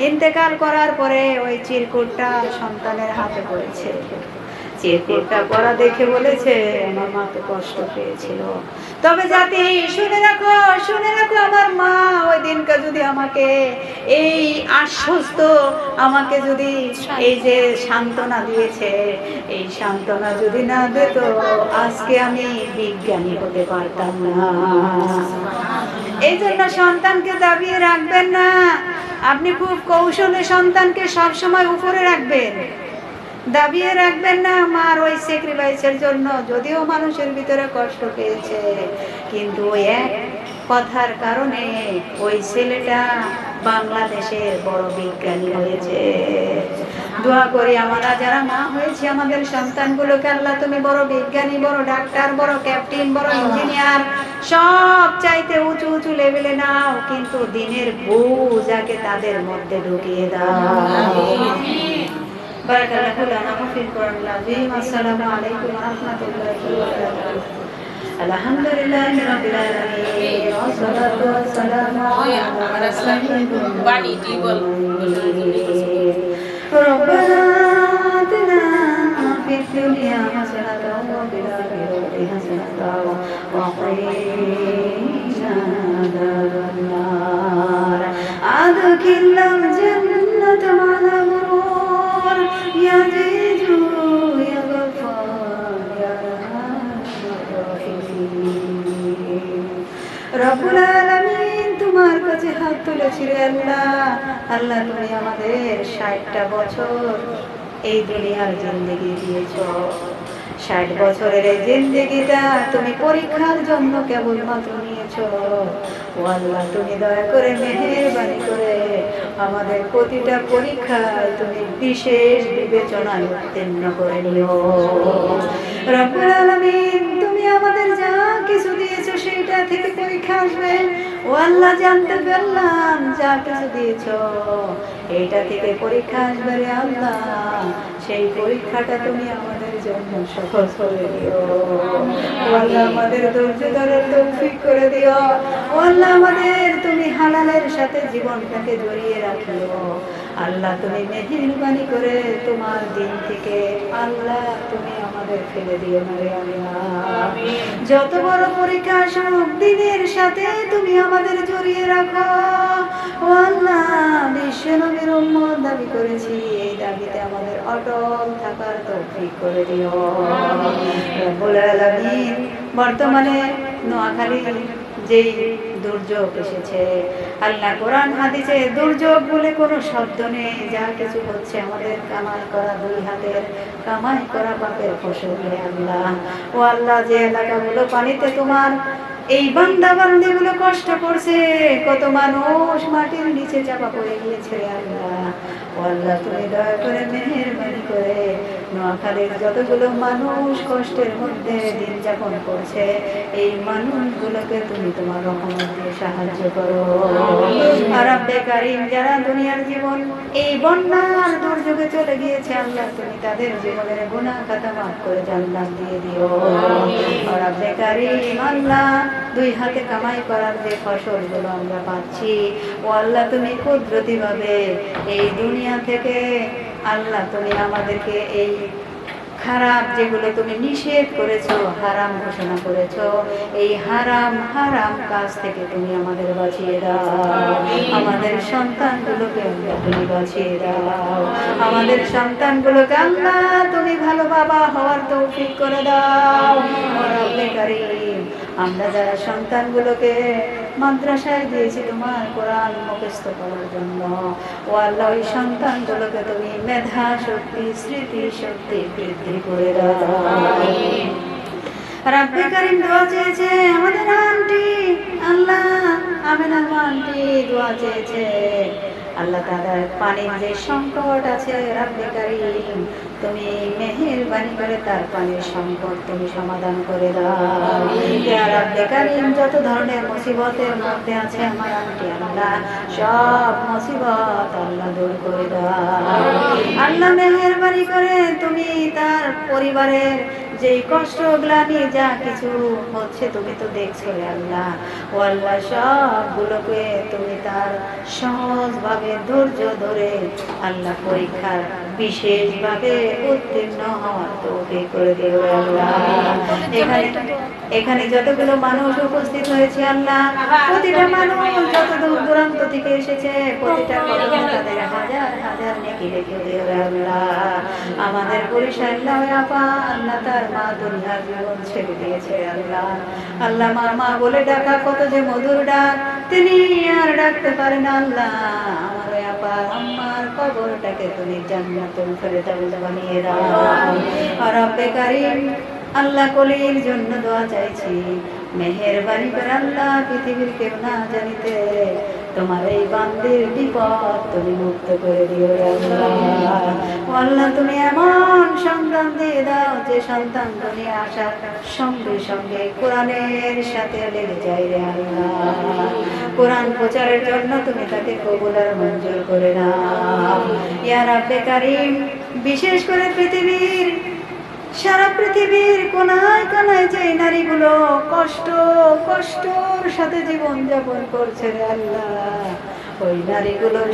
ইন্তেকাল করার পরে ওই চিরকুটটা সন্তানের হাতে পড়েছে। চিরকুটটা পড়া দেখে বলেছে, আমার মা তো কষ্ট পেয়েছিল। তবে জাতি শুনে রাখো, শুনে রাখো, আমার মা ওই দিনকে যদি আমাকে এই আশ্বস্ত, আমাকে যদি এই যে সান্ত্বনা দিয়েছে, এই সান্ত্বনা যদি না দিত আজকে আমি বিজ্ঞানী হতে পারতাম না। এই জন্য সন্তানকে দাবিয়ে রাখবেন না। আপনি খুব কৌশলে সন্তানকে সবসময় উপরে রাখবেন, দাবিয়ে রাখবেন না। মার ওই স্যাক্রিফাইসের জন্য যদিও মানুষের ভিতরে কষ্ট পেয়েছে, কিন্তু ওই এক কথার কারণে ওই ছেলেটা বাংলাদেশের বড় বিজ্ঞানী হয়েছে। দোয়া করি আমরা যারা মা হয়েছে, আমাদের সন্তানগুলোকে আল্লাহ তুমি বড় বিজ্ঞানী, বড় ডাক্তার, বড় ক্যাপ্টেন, বড় ইঞ্জিনিয়ার, সব চাইতে উঁচু উঁচু লেভেলে নাও, কিন্তু দিনের বুঝ আগে তাদের মধ্যে ঢুকিয়ে দাও। বারাকাল্লাহু লানা ফিল কুরআনিল আযীম। আসসালামু আলাইকুম ওয়া রাহমাতুল্লাহি ওয়া বারাকাতুহু। আলহামদুলিল্লাহি রাব্বিল আলামিন ওয়া সলাতু ওয়াস সালামু আলা রাসূলিল্লাহ বানি টিবল রব্বানা আতিনা ফিদ দুনিয়া হাসানাতাও ওয়া ফিল আখিরাতি হাসানাতাও ওয়া কিনা আযাবান নার। আদখিলনাল জান্নাতা মা'আল আবরার ইয়া জিদু ইয়া গফফার ইয়া রব্বুল আলামিন, তোমার কাছে হাত তুলেছি রে আল্লাহ। আল্লাহ তুমি আমাদের 60টা বছর এই দুনিয়ার জিন্দেগি দিয়েছো। 60 বছরের এই জিন্দেগিটা তুমি পরীক্ষার জন্য কেবলমাত্র নিয়েছো। ও আল্লাহ, তুমি দয়া করে মেহেরবানি করে আমাদের প্রতিটা পরীক্ষায় তুমি বিশেষ বিবেচনায় উত্তীর্ণ করে নিও। রব্বুল আলামিন, তুমি আমাদের যা কিছু দিয়েছো সেইটা থেকে পরীক্ষা আসবে। ও আল্লাহ, জানতে পারলাম যা কিছু দিয়েছো এইটা থেকে পরীক্ষা আসবে রে আল্লাহ। সেই পরীক্ষাটা তুমি আমাদের জন্য সহজ করে দিও। ও আল্লাহ, আমাদের ধৈর্য ধরার তৌফিক করে দিও। ও আল্লাহ, আমাদের তুমি হালালের সাথে জীবনটাকে জড়িয়ে রাখিও। আল্লাহ, তুমি মেহেরবানি করে তোমার দিন থেকে আল্লাহ তুমি আমাদের ফেলে দিও না রে আল্লাহ। যত বড় পরীক্ষা আসুক দিনের সাথে তুমি আমাদের জড়িয়ে রাখো। ও আল্লাহ, বিশ্বনবীর উম্মত দাবি করেছি, এই দাবিতে আমাদের অটল থাকার তৌফিক করে দিও। রব্বুল আলামিন, বর্তমানে নোয়াখালী যেই দুর্যোগ এসেছে আল্লাহ, কোরআন হাদিসে দুর্যোগ বলে কোনো শব্দ নেই। যা কিছু হচ্ছে আমাদের কামাই করা, দুই হাতের কামাই করা পাপের ফসল রে আল্লাহ। ও আল্লাহ, যে এলাকাগুলো পানিতে তোমার এই বান্দা বান্দিগুলো কষ্ট করছে, কত মানুষ মাটির নিচে চাপা পড়ে গিয়েছে রে আল্লাহ। ও আল্লাহ, তুমি দয়া করে মেহেরবানি করে নোয়াখালীর যতগুলো মানুষ কষ্টের মধ্যে দিন যাপন করছে এই মানুষগুলোকে তুমি তোমার রহমত দিয়ে সাহায্য করো। আর রব্বে কারীম, যারা দুনিয়ার জীবন এই বন্যার দুর্যোগে চলে গিয়েছে আল্লাহ, তুমি তাদের জীবনের গুনাহ খাতা মাফ করে জান্নাত দিয়ে দিও। আর রব্বে কারীম, আল্লাহ, দুই হাতে কামাই করার যে ফসলগুলো আমরা পাচ্ছি, ও আল্লাহ, তুমি কুদরতিভাবে এই দুনিয়া থেকে আল্লাহ তুমি আমাদেরকে এই খারাপ যেগুলো তুমি নিষেধ করেছো, হারাম ঘোষণা করেছো, এই হারাম কাজ থেকে তুমি আমাদের বাঁচিয়ে দাও। আমাদের সন্তানগুলোকে আল্লাহ তুমি বাঁচিয়ে দাও। আমাদের সন্তানগুলোকে আল্লাহ তুমি ভালো বাবা হওয়ার তৌফিক করে দাও। রব্বে কারীম, আমরা যারা সন্তানগুলোকে মাদ্রাসায় দিয়েছি তোমার কোরআন মুখস্থ করার জন্য, ও আল্লাহ, ওই সন্তানগুলোকে তুমি মেধা শক্তি, স্মৃতি শক্তি বৃদ্ধি করে দাও। রব্বে কারীম, দোয়া চেয়েছে আমাদের আন্টি, আল্লাহ আমেনা আন্টি দোয়া চেয়েছে আল্লাহ, তাদের পানির যে সংকট আছে রব্বে কারীম, তুমি মেহেরবানি করে তার পানির সংকট তুমি সমাধান করে দাও। ইয়া রব্বে কারীম, যত ধরনের মুসিবতের মধ্যে আছে আমার আন্টি, আল্লাহ সব মুসিবত আল্লাহ দূর করে দাও। আল্লাহ, মেহেরবানি করে তুমি তার পরিবারের যেই কষ্ট গ্লানি যা কিছু হচ্ছে তুমি তো দেখছো আল্লাহ। ও আল্লাহ, সবগুলোকে তুমি তার সহজভাবে ধৈর্য ধরে আল্লাহ পরীক্ষার বিশেষভাবে উত্তীর্ণ হওয়ার তৌফিক করে দিও আল্লাহ। এখানে যতগুলো মানুষ উপস্থিত হয়েছে আল্লাহ, প্রতিটা মানুষ যত দূর দূরান্ত থেকে এসেছে, প্রতিটা কদমে তাদের হাজার হাজার নেকি রেখে দিও আল্লাহ। আমাদের বরিশাল আপা, আল্লাহ তার মা দুনিয়ার জীবন ছেড়ে দিয়েছে আল্লাহ। আল্লাহ, মা মা বলে ডাকা কত যে মধুর ডাক, তিনি আর ডাকতে পারে না আল্লাহ। আমার ওই আপা আম্মার কবরটাকে তুমি জান্নাতুল ফেরদাউস বানিয়ে দাও। আর রব্বে কারীম, আল্লাহ, কলির জন্য দোয়া চাইছি, মেহেরবানি করে আল্লাহ পৃথিবীর কেউ না জানিতে তোমার এই বান্দির বিপদ তুমি মুক্ত করে দিও আল্লাহ। আল্লাহ, তুমি এমন সন্তান দিয়ে দাও যে সন্তান দুনিয়া আসার সঙ্গে সঙ্গে কোরআনের সাথে লেগে যায় রে আল্লাহ। কোরআন প্রচারের জন্য তুমি তাকে কবুল আর মঞ্জুর করে নাও। ইয়া রব্বে কারীম, বিশেষ করে সারা পৃথিবীর কোনায় কোনায় যে নারীগুলো কষ্টর সাথে জীবন যাপন করছে রে আল্লাহ, ওই নারীগুলোর